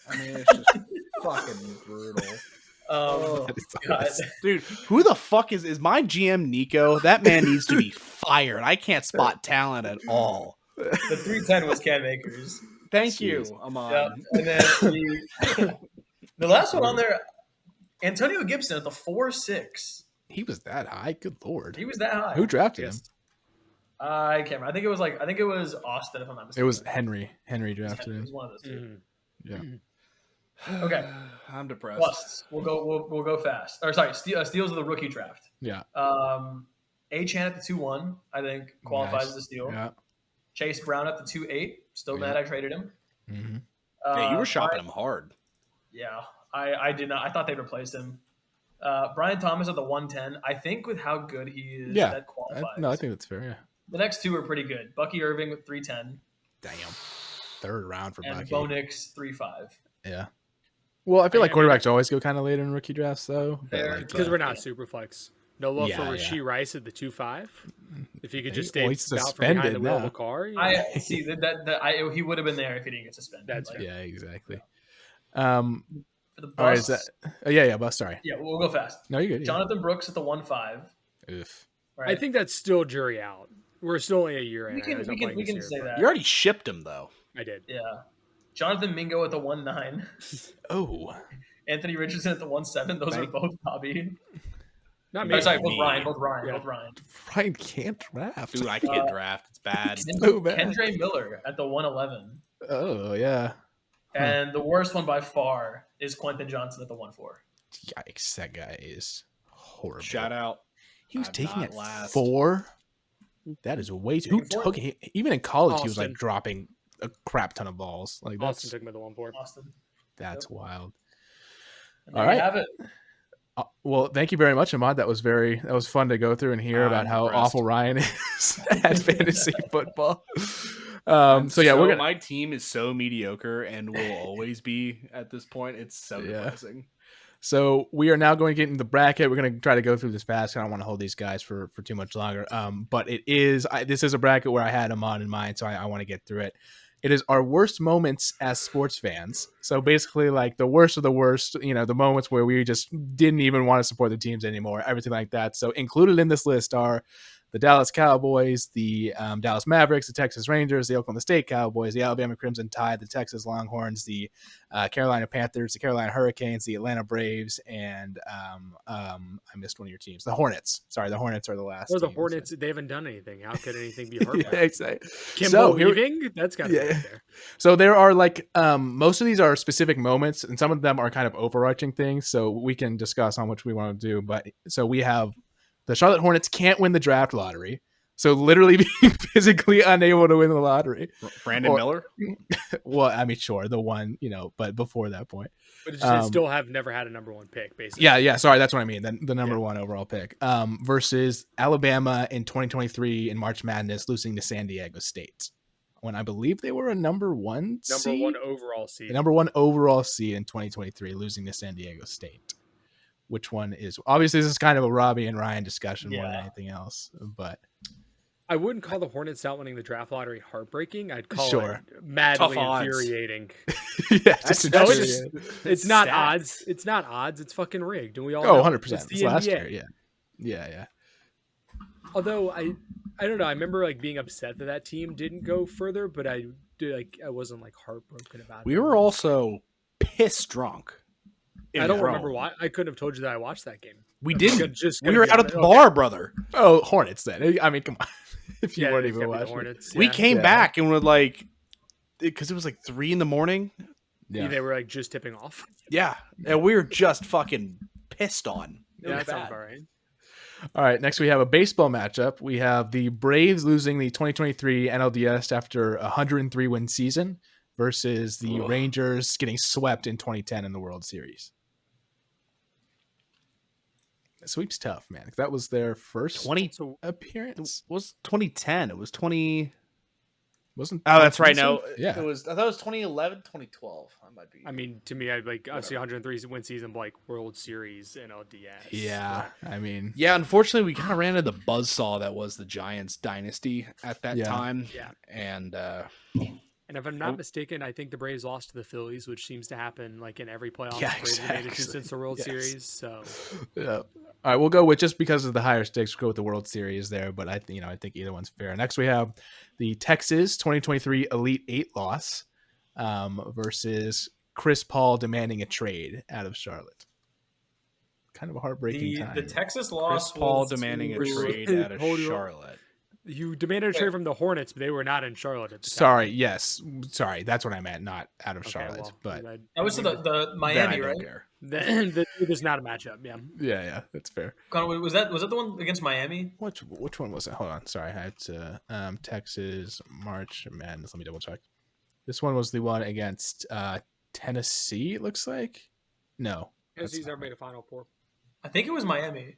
I mean, it's just fucking brutal. God. Dude, who the fuck is my GM Nico? That man needs to be fired. I can't spot talent at all. The 310 was Cam Akers. Thank you, Imaad. Yep. And then the last one on there, Antonio Gibson at the 4-6. He was that high. Good lord. He was that high. Who drafted him? I can't remember. I think it was Austin, if I'm not mistaken. It was Henry. Henry drafted It him. was one of those 2. Yeah. Okay. I'm depressed. Busts. We'll go fast. Or sorry, steals of the rookie draft. Yeah. A-Chan at the 2-1, I think qualifies as a steal. Yeah. Chase Brown at the 2-8. Still mad I traded him. Mm-hmm. Yeah, you were shopping him hard. Yeah, I did not. I thought they replaced him. Brian Thomas at the 110. I think with how good he is, that qualifies. I think that's fair. Yeah. The next 2 are pretty good. Bucky Irving with 310. Damn. Third round for and Bucky. Bo Nix 3-5. Yeah. Well, I feel like quarterbacks always go kind of later in rookie drafts, though. Because we're not super flex. No love for Rashee Rice at the 2-5. If you could just stay out from behind the wheel of a car. I see that he would have been there if he didn't get suspended. That's fair. Yeah, exactly. For the All right, bust, is that? Bust. Sorry. Yeah, we'll go fast. No, you're good. Jonathan Brooks at the 1-5. Oof. Right. I think that's still jury out. We're still only a year in. We can say that. You already shipped him, though. I did. Yeah. Jonathan Mingo at the 1-9. Oh, Anthony Richardson at the 1-7. Those are both Bobby. Not Or, me. sorry, both Me. Ryan. Yeah. Both Ryan. Ryan can't draft. Dude, I can't draft. It's bad. So bad. Kendre Miller at the 1-11. Oh yeah. And the worst one by far is Quentin Johnson at the 1-4. Yikes! That guy is horrible. Shout out. He was I'm taking not it last. 4. That is way too. Who Taking 4? took it? Even in college, he was like Austin. dropping a crap ton of balls. Like Austin that's took him at the 1-4. Austin. that's wild. And All there you right. have it. Well, thank you very much, Imaad. That was fun to go through and hear about I'm how impressed. awful Ryan is at fantasy football. We're gonna. my team is so mediocre and will always be at this point. It's so Yeah. depressing. So we are now going to get into the bracket. We're going to try to go through this fast. I don't want to hold these guys for too much longer. But this is a bracket where I had Imaad in mind, so I want to get through it. It is our worst moments as sports fans. So basically, like the worst of the worst, the moments where we just didn't even want to support the teams anymore, everything like that. So included in this list are the Dallas Cowboys, the Dallas Mavericks, the Texas Rangers, the Oklahoma State Cowboys, the Alabama Crimson Tide, the Texas Longhorns, the Carolina Panthers, the Carolina Hurricanes, the Atlanta Braves, and I missed one of your teams, the Hornets. Sorry, the Hornets are the last. Or the team, Hornets, so. they haven't done anything. How could anything be hard? Yeah, exactly. Kimbo here- leaving? That's got to be Yeah. right there. So there are most of these are specific moments, and some of them are kind of overarching things. So we can discuss on which we want to do. But so we have the Charlotte Hornets can't win the draft lottery. So literally being physically unable to win the lottery. Brandon Miller? Well, I mean, sure, the one, but before that point. But they still have never had a number 1 pick, basically. Yeah. Sorry, that's what I mean. The number 1 overall pick. Versus Alabama in 2023 in March Madness, losing to San Diego State, when I believe they were a number 1 seed. Number 1 overall seed. The number 1 overall seed in 2023, losing to San Diego State. Which one is? Obviously, this is kind of a Robbie and Ryan discussion more than anything else. But I wouldn't call the Hornets not winning the draft lottery heartbreaking. I'd call Sure. it madly Tough odds. infuriating. yeah, just No, infuriating. It's not Stats. odds. It's not odds. It's fucking rigged. And we all Oh, know 100%. It's the It's last NBA. year. Yeah. Although I don't know. I remember being upset that team didn't go further, but I wasn't heartbroken about it. We were also piss drunk. I don't remember why. I couldn't have told you that I watched that game. We didn't. Just We were out at the bar, brother. Oh, Hornets then. I mean, come on. If you weren't it's even gotta be the watching. Hornets. We yeah. came Yeah. back and were because it was 3 a.m. Yeah. They were just tipping off. Yeah. And we were just fucking pissed on. It Yeah, was that sounds bad. about right. All right, next we have a baseball matchup. We have the Braves losing the 2023 NLDS after a 103-win season versus the Rangers getting swept in 2010 in the World Series. The sweep's tough, man. That was their first 20 So appearance. was 2010. It was 20. Wasn't? Oh, that's right. No, Yeah. it was. I thought it was 2011, 2012. I might be. I mean, to me, I obviously 103 win season, but World Series and LDS. Yeah. I mean, Yeah, unfortunately, we kind of ran into the buzzsaw that was the Giants dynasty at that Yeah. time. Yeah. And And if I'm not mistaken, I think the Braves lost to the Phillies, which seems to happen in every playoff Yeah, the Braves have made it to exactly. since the World Yes. Series. So yeah. All right, we'll go with, just because of the higher stakes, we'll go with the World Series there. But I think either one's fair. Next, we have the Texas 2023 Elite 8 loss versus Chris Paul demanding a trade out of Charlotte. Kind of a heartbreaking time. The Texas Chris loss Paul was demanding a to- trade out of Hold on. Charlotte. you demanded a trade from the Hornets, but they were not in Charlotte at the time. Sorry, yes. Sorry, that's what I meant, not out of Okay, Charlotte. well, but That was to the Then I Miami, don't right? care. then it is not a matchup. Yeah. yeah, that's fair. Connor, was that the one against Miami? Which one was it? Hold on. Sorry, I had to Texas March Madness. Let me double check. This one was the one against Tennessee, it looks like. No. Tennessee's never made a Final Four. I think it was Miami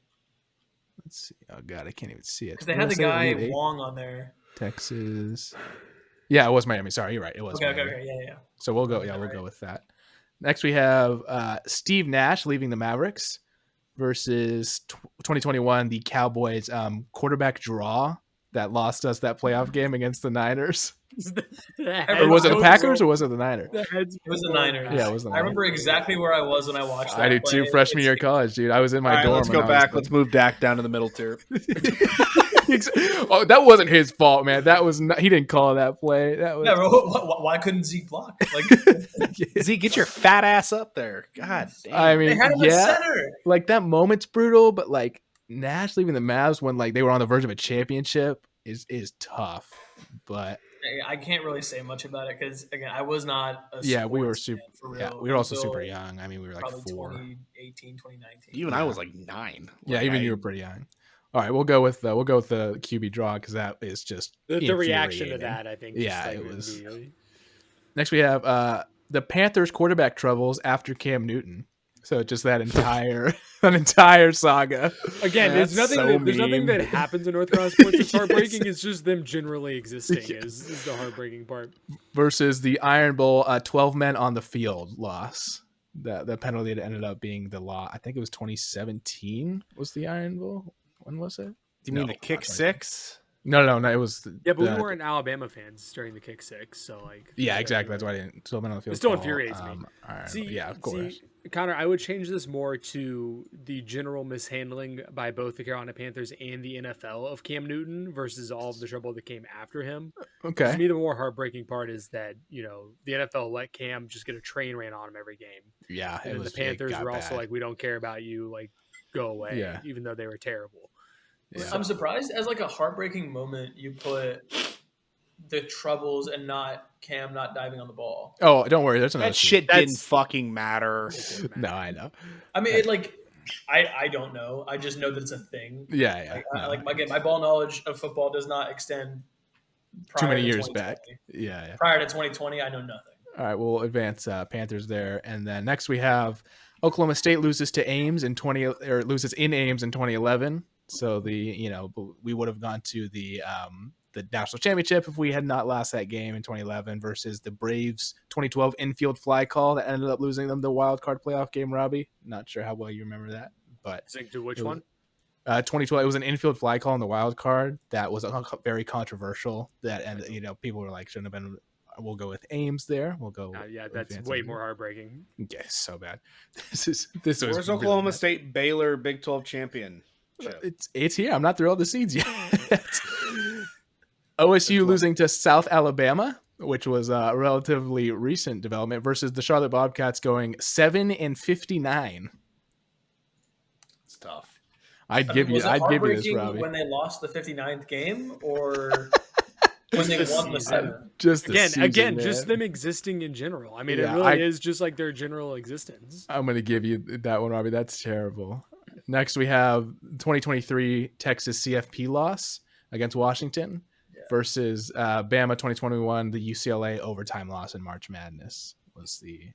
Let's see. Oh god, I can't even see it. because they had the Did I say guy Elite Eight? Wong on there. Texas. Yeah, it was Miami. Sorry, you're right. It was Okay, Miami. yeah. So we'll go. Yeah, we'll go with that. Next, we have Steve Nash leaving the Mavericks versus 2021 the Cowboys quarterback draw that lost us that playoff game against the Niners. Or was it the Packers or was it the Niners? It was the Niners. Yeah, it was the I remember Niners. exactly where I was when I watched that. I did too. play. Freshman year of It's- college, dude. I was in my All right, dorm. let's and go I was back. the- Let's move Dak down to the middle tier. Oh, that wasn't his fault, man. That was not, he didn't call that play. That was Yeah, bro, why couldn't Zeke block? Like Zeke, get your fat ass up there. God damn. I mean, they had him at center. like that moment's brutal, but like Nash leaving the Mavs when like they were on the verge of a championship is tough. But I can't really say much about it because again, I was not a we were sports super. fan for real. Yeah, we were also until super young. I mean, we were like probably 4. 2018, 2019. Even I was like 9. Yeah, Like, even you were pretty young. All right, we'll go with the QB draw because that is just The reaction to infuriating. that, I think. Yeah, just, like, it was. immediately. Next, we have the Panthers quarterback troubles after Cam Newton. So just that entire saga. Again, That's there's so nothing mean. that happens in North Carolina sports that's Yes. heartbreaking. It's just them generally existing Yeah. is the heartbreaking part. Versus the Iron Bowl 12 men on the field loss. The penalty that ended up being the law. I think it was 2017 was the Iron Bowl. When was it? Do you mean No, the kick not 6? No, it was. Yeah, but we weren't Alabama fans during the kick 6, so like. Yeah, exactly. That's why I didn't. 12 men on the field. It still call, infuriates me. Iron, yeah, of course. Connor, I would change this more to the general mishandling by both the Carolina Panthers and the NFL of Cam Newton versus all of the trouble that came after him. Okay. To me, the more heartbreaking part is that, the NFL let Cam just get a train ran on him every game. Yeah, And then the Panthers were also like, we don't care about you, like, go away, even though they were terrible. Yeah. I'm surprised as like a heartbreaking moment you put the troubles and not Cam not diving on the ball. Oh, don't worry. There's another That shit didn't fucking matter. No, I know. I mean, it like I don't know. I just know that it's a thing. Yeah. Like, my ball knowledge of football does not extend Too many to years 2020. back. Yeah. Prior to 2020, I know nothing. All right, we'll advance Panthers there, and then next we have Oklahoma State loses to Ames loses in Ames in 2011. So we would have gone to the national championship if we had not lost that game in 2011 versus the Braves 2012 infield fly call that ended up losing them the wild card playoff game. Robbie, not sure how well you remember that, but Which one? 2012. It was an infield fly call in the wild card that was very controversial. That and people were like shouldn't have been. We'll go with Ames there. We'll go. That's way more heartbreaking. Yeah, so bad. This was. Where's Oklahoma State Baylor Big 12 champion? It's here. I'm not through all the seeds yet. OSU losing to South Alabama, which was a relatively recent development, versus the Charlotte Bobcats going 7-59. It's tough. I'd give you this, Robbie. When they lost the 59th game, or when they won the 7th? Just again, just them existing in general. I mean, it really is just like their general existence. I'm going to give you that one, Robbie. That's terrible. Next, we have 2023 Texas CFP loss against Washington versus Bama 2021, the UCLA overtime loss in March Madness was the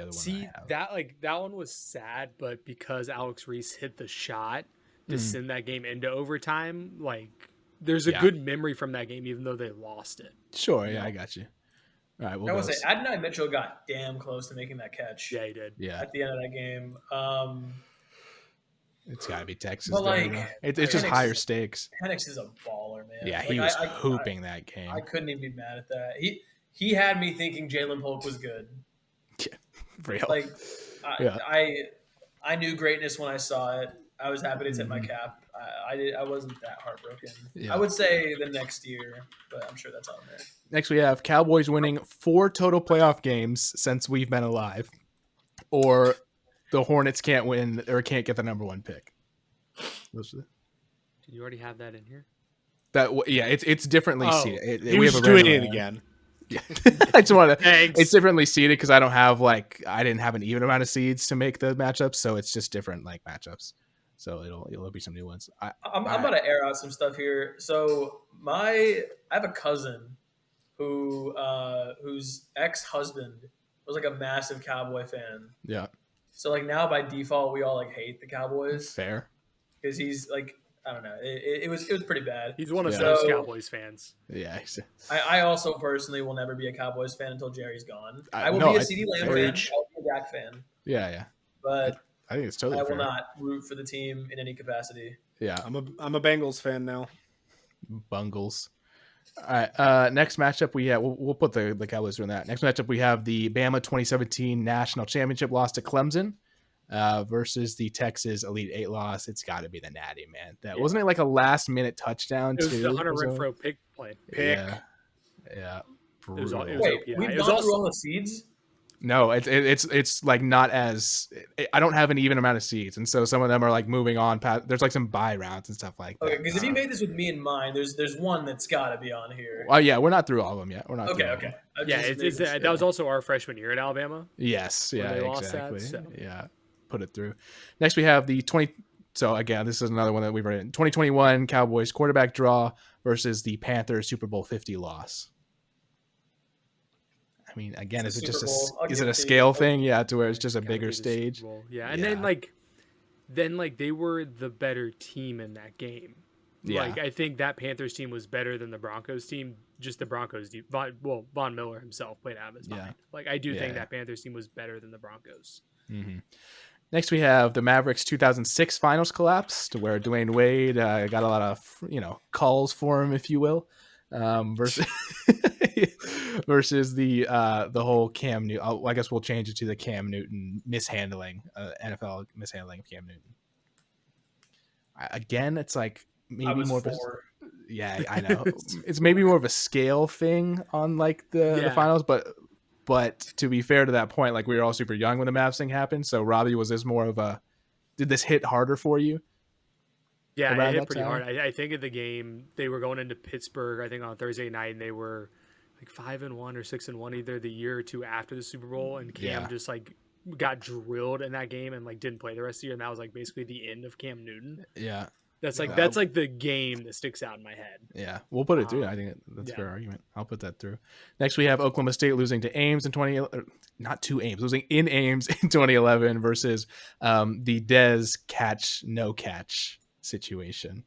other one. That one was sad, but because Alex Reese hit the shot to send that game into overtime, like there's a good memory from that game, even though they lost it. Sure, I got you. All right, I will say Adonai Mitchell got damn close to making that catch. Yeah, he did. Yeah, at the end of that game. It's got to be Texas. But it's just higher stakes. Penix is a baller, man. Yeah, he was hooping that game. I couldn't even be mad at that. He had me thinking Jalen Polk was good. Yeah, real. Like, I knew greatness when I saw it. I was happy to tip my cap. I wasn't that heartbroken. Yeah. I would say the next year, but I'm sure that's on there. Next, we have Cowboys winning 4 total playoff games since we've been alive, or the Hornets can't win or can't get the number 1 pick. Did you already have that in here? It's differently seated. He was doing it again. Yeah, I just want to. It's differently seeded because I didn't have an even amount of seeds to make the matchups, so it's just different matchups. So it'll be some new ones. I'm about to air out some stuff here. So I have a cousin whose ex-husband was like a massive Cowboy fan. Yeah. So now by default we all hate the Cowboys. Fair. Because he's I don't know. It was pretty bad. He's one of those Cowboys fans. Yeah. I also personally will never be a Cowboys fan until Jerry's gone. I will be a CeeDee Lamb fan. I'll be a Dak fan. Yeah. But I think it's totally fair. I will not root for the team in any capacity. Yeah. I'm a Bengals fan now. Bungles. All right. Next matchup we have. We'll put the Cowboys in that. Next matchup we have the Bama 2017 National Championship loss to Clemson versus the Texas Elite Eight loss. It's got to be the Natty, man. That wasn't it like a last minute touchdown It was too? the Hunter Renfro pick play. Yeah, It was brutal. Wait, yeah, we've it was gone also, through all the seeds? No, it's like not as I don't have an even amount of seeds, and so some of them are like moving on past. There's like some bye rounds and stuff like that. Okay, because if you made this with me in mind, there's one that's got to be on here. Oh yeah, we're not through all of them yet. We're not. Okay, through all okay. of them. yeah, that was also our freshman year at Alabama. Yes, when yeah, they lost exactly. that, so. Yeah, put it through. Next, we have the 20. So again, this is another one that we've written. 2021 Cowboys quarterback draw versus the Panthers Super Bowl 50 loss. I mean, again, is it just is it a scale thing? Yeah, to where it's just a bigger stage. Yeah, and then they were the better team in that game. Yeah. Like I think that Panthers team was better than the Broncos team. Just the Broncos team. Von Miller himself played out of his mind. Like I do think that Panthers team was better than the Broncos. Mm-hmm. Next, we have the Mavericks 2006 finals collapse, to where Dwayne Wade got a lot of calls for him, if you will, versus versus the whole Cam Newton. I guess we'll change it to the Cam Newton mishandling, NFL mishandling of Cam Newton. Again, it's like maybe more. Yeah, I know. It's maybe more of a scale thing on like the finals, but to be fair to that point, like we were all super young when the Mavs thing happened. So Robbie, was this more of a? Did this hit harder for you? Yeah, it hit pretty hard. I think at the game they were going into Pittsburgh. I think on Thursday night, and they were like 5-1 or 6-1 either the year or two after the Super Bowl, and Cam just like got drilled in that game and like didn't play the rest of the year, and that was like basically the end of Cam Newton. Yeah. That's like the game that sticks out in my head. Yeah, we'll put it through. I think that's a fair argument. I'll put that through. Next, we have Oklahoma State losing to Ames in losing in Ames in 2011 versus the Dez catch no catch situation.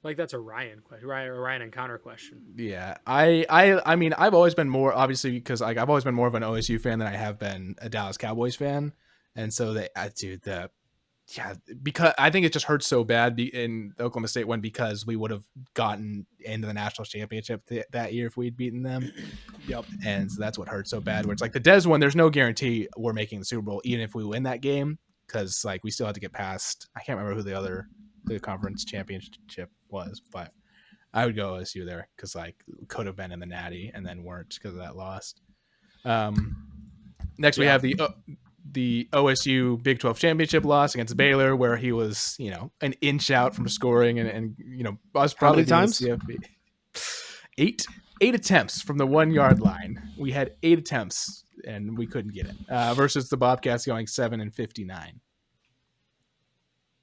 Like that's a Ryan question, Ryan and Connor question. Yeah, I mean I've always been more, obviously, because like I've always been more of an OSU fan than I have been a Dallas Cowboys fan, and so because I think it just hurts so bad in the Oklahoma State one, because we would have gotten into the national championship that year if we'd beaten them. Yep. And so that's what hurts so bad, where it's like the Dez one, there's no guarantee we're making the Super Bowl even if we win that game, because like we still had to get past, I can't remember who the conference championship was, but I would go OSU there because like could have been in the Natty and then weren't because of that loss. Next we have the OSU Big 12 championship loss against Baylor, where he was, an inch out from scoring, and was probably times? Eight attempts from the 1 yard line. We had 8 attempts and we couldn't get it. Versus the Bobcats going 7-59.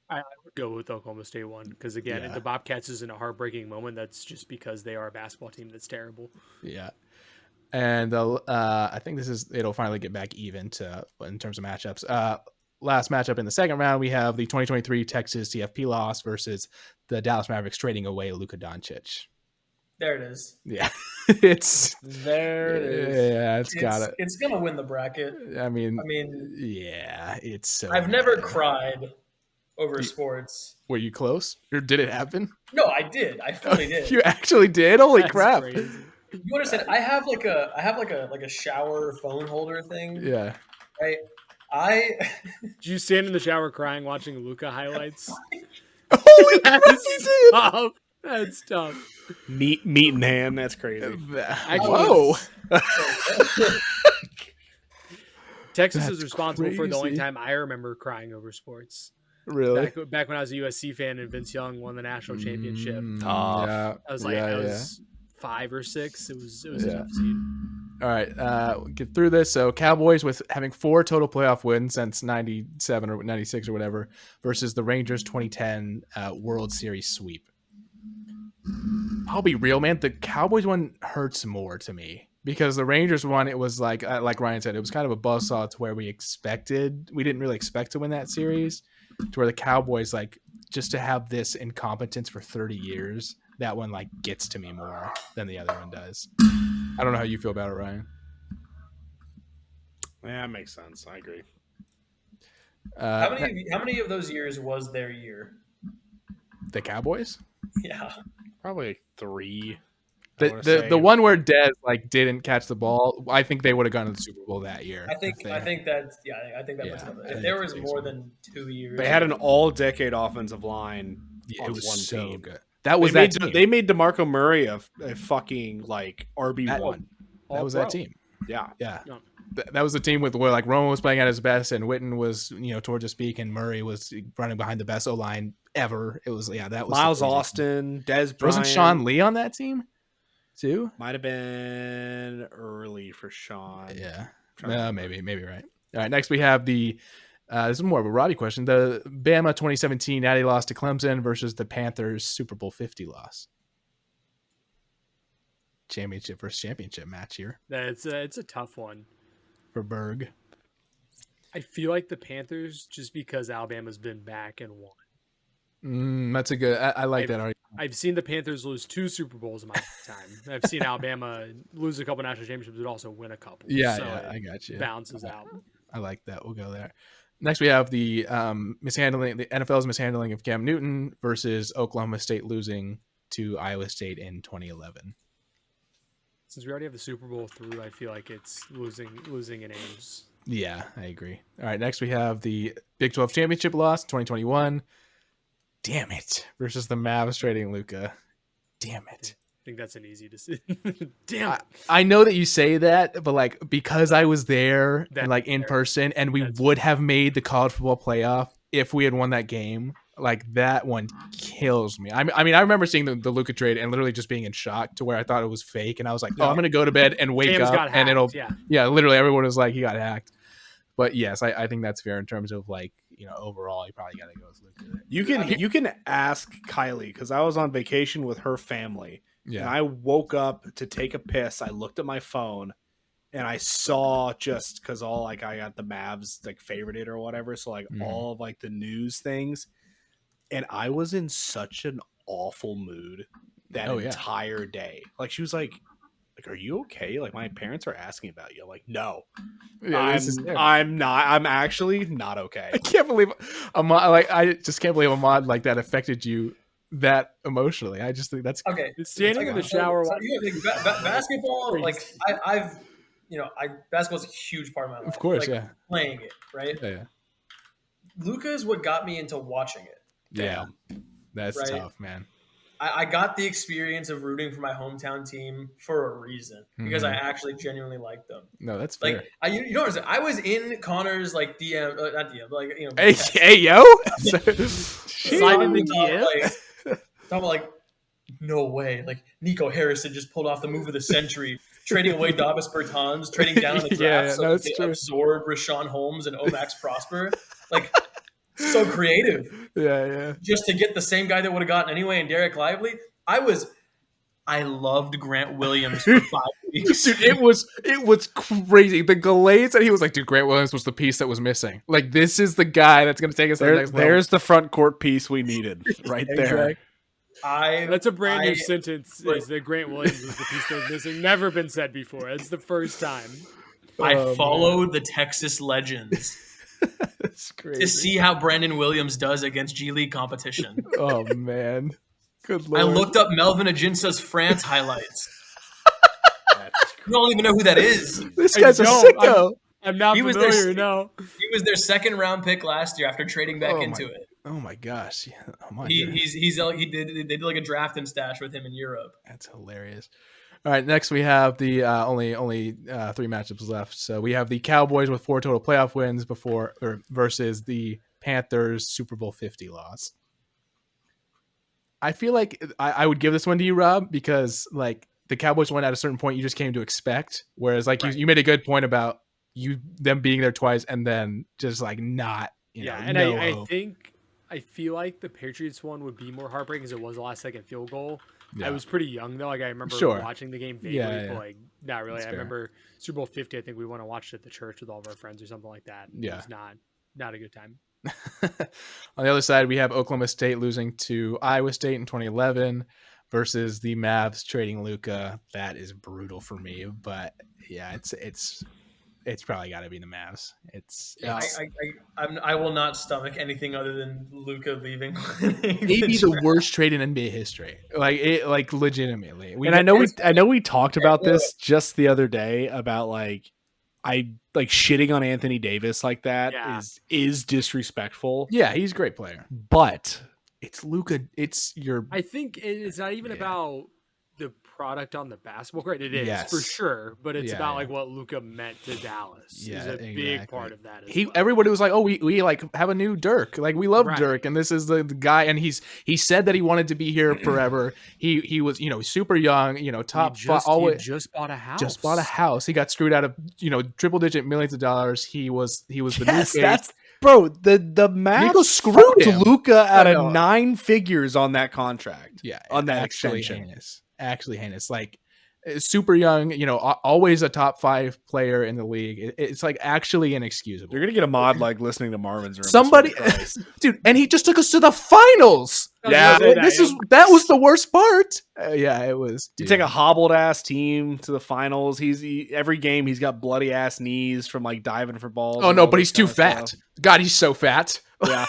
I would go with the Oklahoma State one because again, the Bobcats is in a heartbreaking moment. That's just because they are a basketball team that's terrible. Yeah. And I think it'll finally get back even in terms of matchups. Last matchup in the second round, we have the 2023 Texas CFP loss versus the Dallas Mavericks trading away Luka Doncic. There it is. Yeah, it's there. It is. Yeah, it's gonna win the bracket. I mean, yeah, it's so. I've never cried over sports. Were you close, or did it happen? No, I did. I fully did. You actually did? Holy crap! Crazy. You understand? I have like a shower phone holder thing. Yeah. Right. Did you stand in the shower crying watching Luka highlights? Holy crap! You did. That's tough. Meat in hand. That's crazy. Whoa. Texas is responsible for the only time I remember crying over sports. Really? Back when I was a USC fan and Vince Young won the national championship. Yeah. I was like, I was 5 or 6. It was a tough scene. All right, we'll get through this. So Cowboys with having 4 total playoff wins since 97 or 96 or whatever versus the Rangers 2010 World Series sweep. I'll be real, man. The Cowboys one hurts more to me because the Rangers one, it was like Ryan said, it was kind of a buzzsaw to where we didn't really expect to win that series, to where the Cowboys, like, just to have this incompetence for 30 years, that one like gets to me more than the other one does. I don't know how you feel about it, Ryan. Yeah, that makes sense. I agree. How many of those years was their year? The Cowboys? Yeah. Probably 3. The one where Dez like didn't catch the ball, I think they would have gone to the Super Bowl that year. I think that puts them. If there was more than 2 years, they had an all-decade offensive line on it was one so team. Good. That was that team. They made DeMarco Murray a fucking like RB1. That was that team. Yeah. That was the team where like Roman was playing at his best and Witten was towards his peak and Murray was running behind the best O line ever. It was that was Miles Austin, Dez Bryant. Wasn't Sean Lee on that team too? Might have been early for Sean. Yeah, maybe right. All right, next we have the. This is more of a Robbie question. The Bama 2017 Natty loss to Clemson versus the Panthers Super Bowl 50 loss. Championship versus championship match here. It's a tough one for Berg. I feel like the Panthers, just because Alabama's been back and won. That's a good. I like that argument. I've seen the Panthers lose 2 Super Bowls in my time. I've seen Alabama lose a couple national championships, but also win a couple. Yeah, I got you. Balances out. I like that. We'll go there. Next, we have the mishandling, the NFL's mishandling of Cam Newton versus Oklahoma State losing to Iowa State in 2011. Since we already have the Super Bowl through, I feel like it's losing in Ames. Yeah, I agree. All right, next we have the Big 12 championship loss, 2021. Damn it. Versus the Mavs trading Luka. Damn it. I think that's an easy decision. Damn it. I know that you say that, but like because I was there and like in person and we would have made the college football playoff if we had won that game. Like that one kills me. I mean, I remember seeing the Luka trade and literally just being in shock to where I thought it was fake. And I was like, I'm going to go to bed and wake James up and it'll, literally everyone was like, he got hacked. But yes, I think that's fair in terms of like, overall, you probably got to go with Luka. You can ask Kylie because I was on vacation with her family. Yeah. And I woke up to take a piss. I looked at my phone and I saw just because I got the Mavs like favorited or whatever. So like all of like the news things. And I was in such an awful mood that entire day. Like she was like, are you okay? Like my parents are asking about you. I'm like, no, I'm not. I'm actually not okay. I can't believe Imaad. I just can't believe Imaad like that affected you that emotionally. I just think that's okay. Standing in the shower. Basketball, like basketball's a huge part of my life. Of course, like, playing it, right? Yeah. Luka is what got me into watching it. Yeah, that's tough, man. I got the experience of rooting for my hometown team for a reason because I actually genuinely liked them. No, that's fair. Like you don't understand. I was in Connor's like DM, not DM, but like Hey yo, slide in the DM. Talking about like no way, like Nico Harrison just pulled off the move of the century, trading away Davis Bertans, trading down on the draft so they could absorb Rashawn Holmes and Omax Prosper, like. So creative. Yeah. Just to get the same guy that would have gotten anyway and Derek Lively. I loved Grant Williams for 5 weeks. Dude, it was crazy. The Gallades that he was like, dude, Grant Williams was the piece that was missing. Like, this is the guy that's going to take us to the next level. There's the front court piece we needed right there. That's a brand new sentence, is that Grant Williams was the piece that was missing. Never been said before. It's the first time. I followed the Texas Legends. That's crazy. To see how Brandon Williams does against G League competition. Oh man, good lord! I looked up Melvin Aginsa's France highlights. You don't even know who that is. This guy's a sicko. I'm not familiar. No, he was their second round pick last year after trading back into it. Oh my gosh! Yeah. Oh my they did like a draft and stash with him in Europe. That's hilarious. All right, next we have the only 3 matchups left. So we have the Cowboys with 4 total playoff wins versus the Panthers Super Bowl 50 loss. I feel like I would give this one to you, Rob, because like the Cowboys won at a certain point you just came to expect, whereas like you made a good point about them being there twice and then just like not. I feel like the Patriots one would be more heartbreaking because it was a last second field goal. Yeah. I was pretty young though. Like I remember watching the game vaguely, but like not really. I remember Super Bowl 50. I think we went and watched it at the church with all of our friends or something like that. It was not a good time. On the other side, we have Oklahoma State losing to Iowa State in 2011 versus the Mavs trading Luka. That is brutal for me, but yeah, it's it's probably got to be the Mavs. It's I will not stomach anything other than Luka leaving. maybe the worst trade in NBA history. Like legitimately. I know we talked about this just the other day about like shitting on Anthony Davis like that is disrespectful. Yeah, he's a great player. But it's Luka. It's your. I think it's not even about the product on the basketball court. It is for sure, but it's about like what Luka meant to Dallas. Is a big part of that. Everybody was like, "Oh, we like have a new Dirk. Like we love Dirk, and this is the guy." And he said that he wanted to be here forever. He was super young. Top five. Always just bought a house. Just bought a house. He got screwed out of triple digit millions of dollars. He was the new that's. Bro, the Mavs screwed Luka out of 9 figures on that contract. Yeah, on that actually extension. Actually heinous. Like super young, always a top 5 player in the league. It's like actually inexcusable. You're gonna get Imaad like listening to Marvin's room. Somebody, dude, and he just took us to the finals. Yeah, that was the worst part. It was. You take a hobbled ass team to the finals. Every game he's got bloody ass knees from like diving for balls. Oh no, but he's too fat. God, he's so fat. Yeah,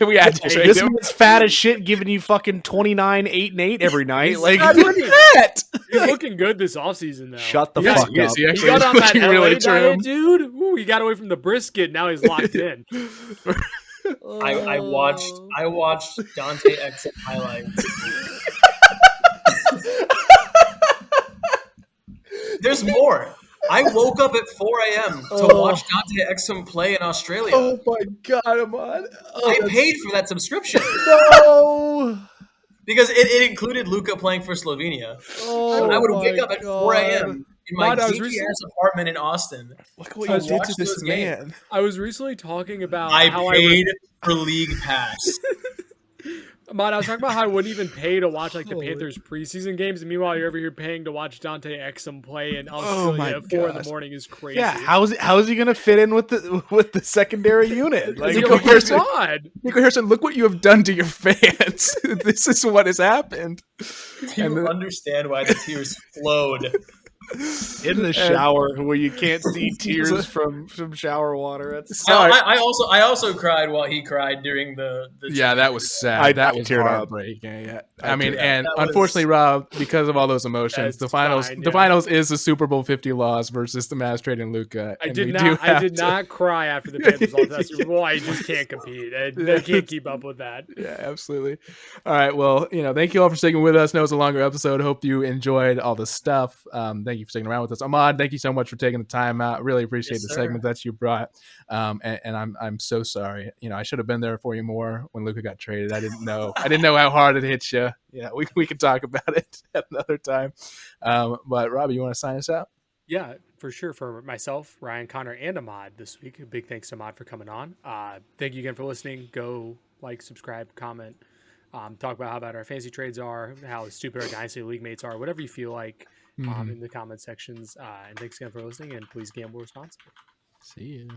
we had to this man's fat as shit, giving you fucking 29, 8 and 8 every night. Like fat. He's looking good this offseast though. Shut the fuck up. He got on that LA diet, dude. Ooh, he got away from the brisket. Now he's locked in. I watched Dante Exum highlights. There's more. I woke up at 4 a.m. to watch Dante Exum play in Australia. Oh my god, Imaad. I paid for that subscription. No. Because it included Luka playing for Slovenia. I would wake up at 4 a.m. in my dinky-ass apartment in Austin. Look what you did to this man. I was recently talking about how I paid for League Pass. Imaad, I was talking about how I wouldn't even pay to watch like the Panthers preseason games, and meanwhile you're over here paying to watch Dante Exum play in Australia at 4 in the morning is crazy. Yeah, how is he gonna fit in with the secondary unit? Like, Nico Harrison, look what you have done to your fans. This is what has happened. Do you understand why the tears flowed? In the shower where you can't see tears from shower water. I also cried while he cried during the that was sad. That was heartbreaking. Yeah. I mean, unfortunately, Rob, because of all those emotions, the finals is the Super Bowl 50 loss versus the Mavs trading Luka. I did not cry after the Panthers lost that Super Bowl. I just can't compete. I can't keep up with that. Yeah, absolutely. All right, well, thank you all for sticking with us. I know it's a longer episode. Hope you enjoyed all the stuff. Thank you for sticking around with us. Imaad, thank you so much for taking the time out. Really appreciate the segment that you brought. And I'm so sorry. I should have been there for you more when Luka got traded. I didn't know how hard it hit you. Yeah, we can talk about it at another time. But Robbie, you want to sign us out? Yeah, for sure. For myself, Ryan, Connor, and Imaad this week. A big thanks to Imaad for coming on. Thank you again for listening. Go like, subscribe, comment, talk about how bad our fantasy trades are, how stupid our dynasty league mates are, whatever you feel like in the comment sections. And thanks again for listening, and please gamble responsibly. See you.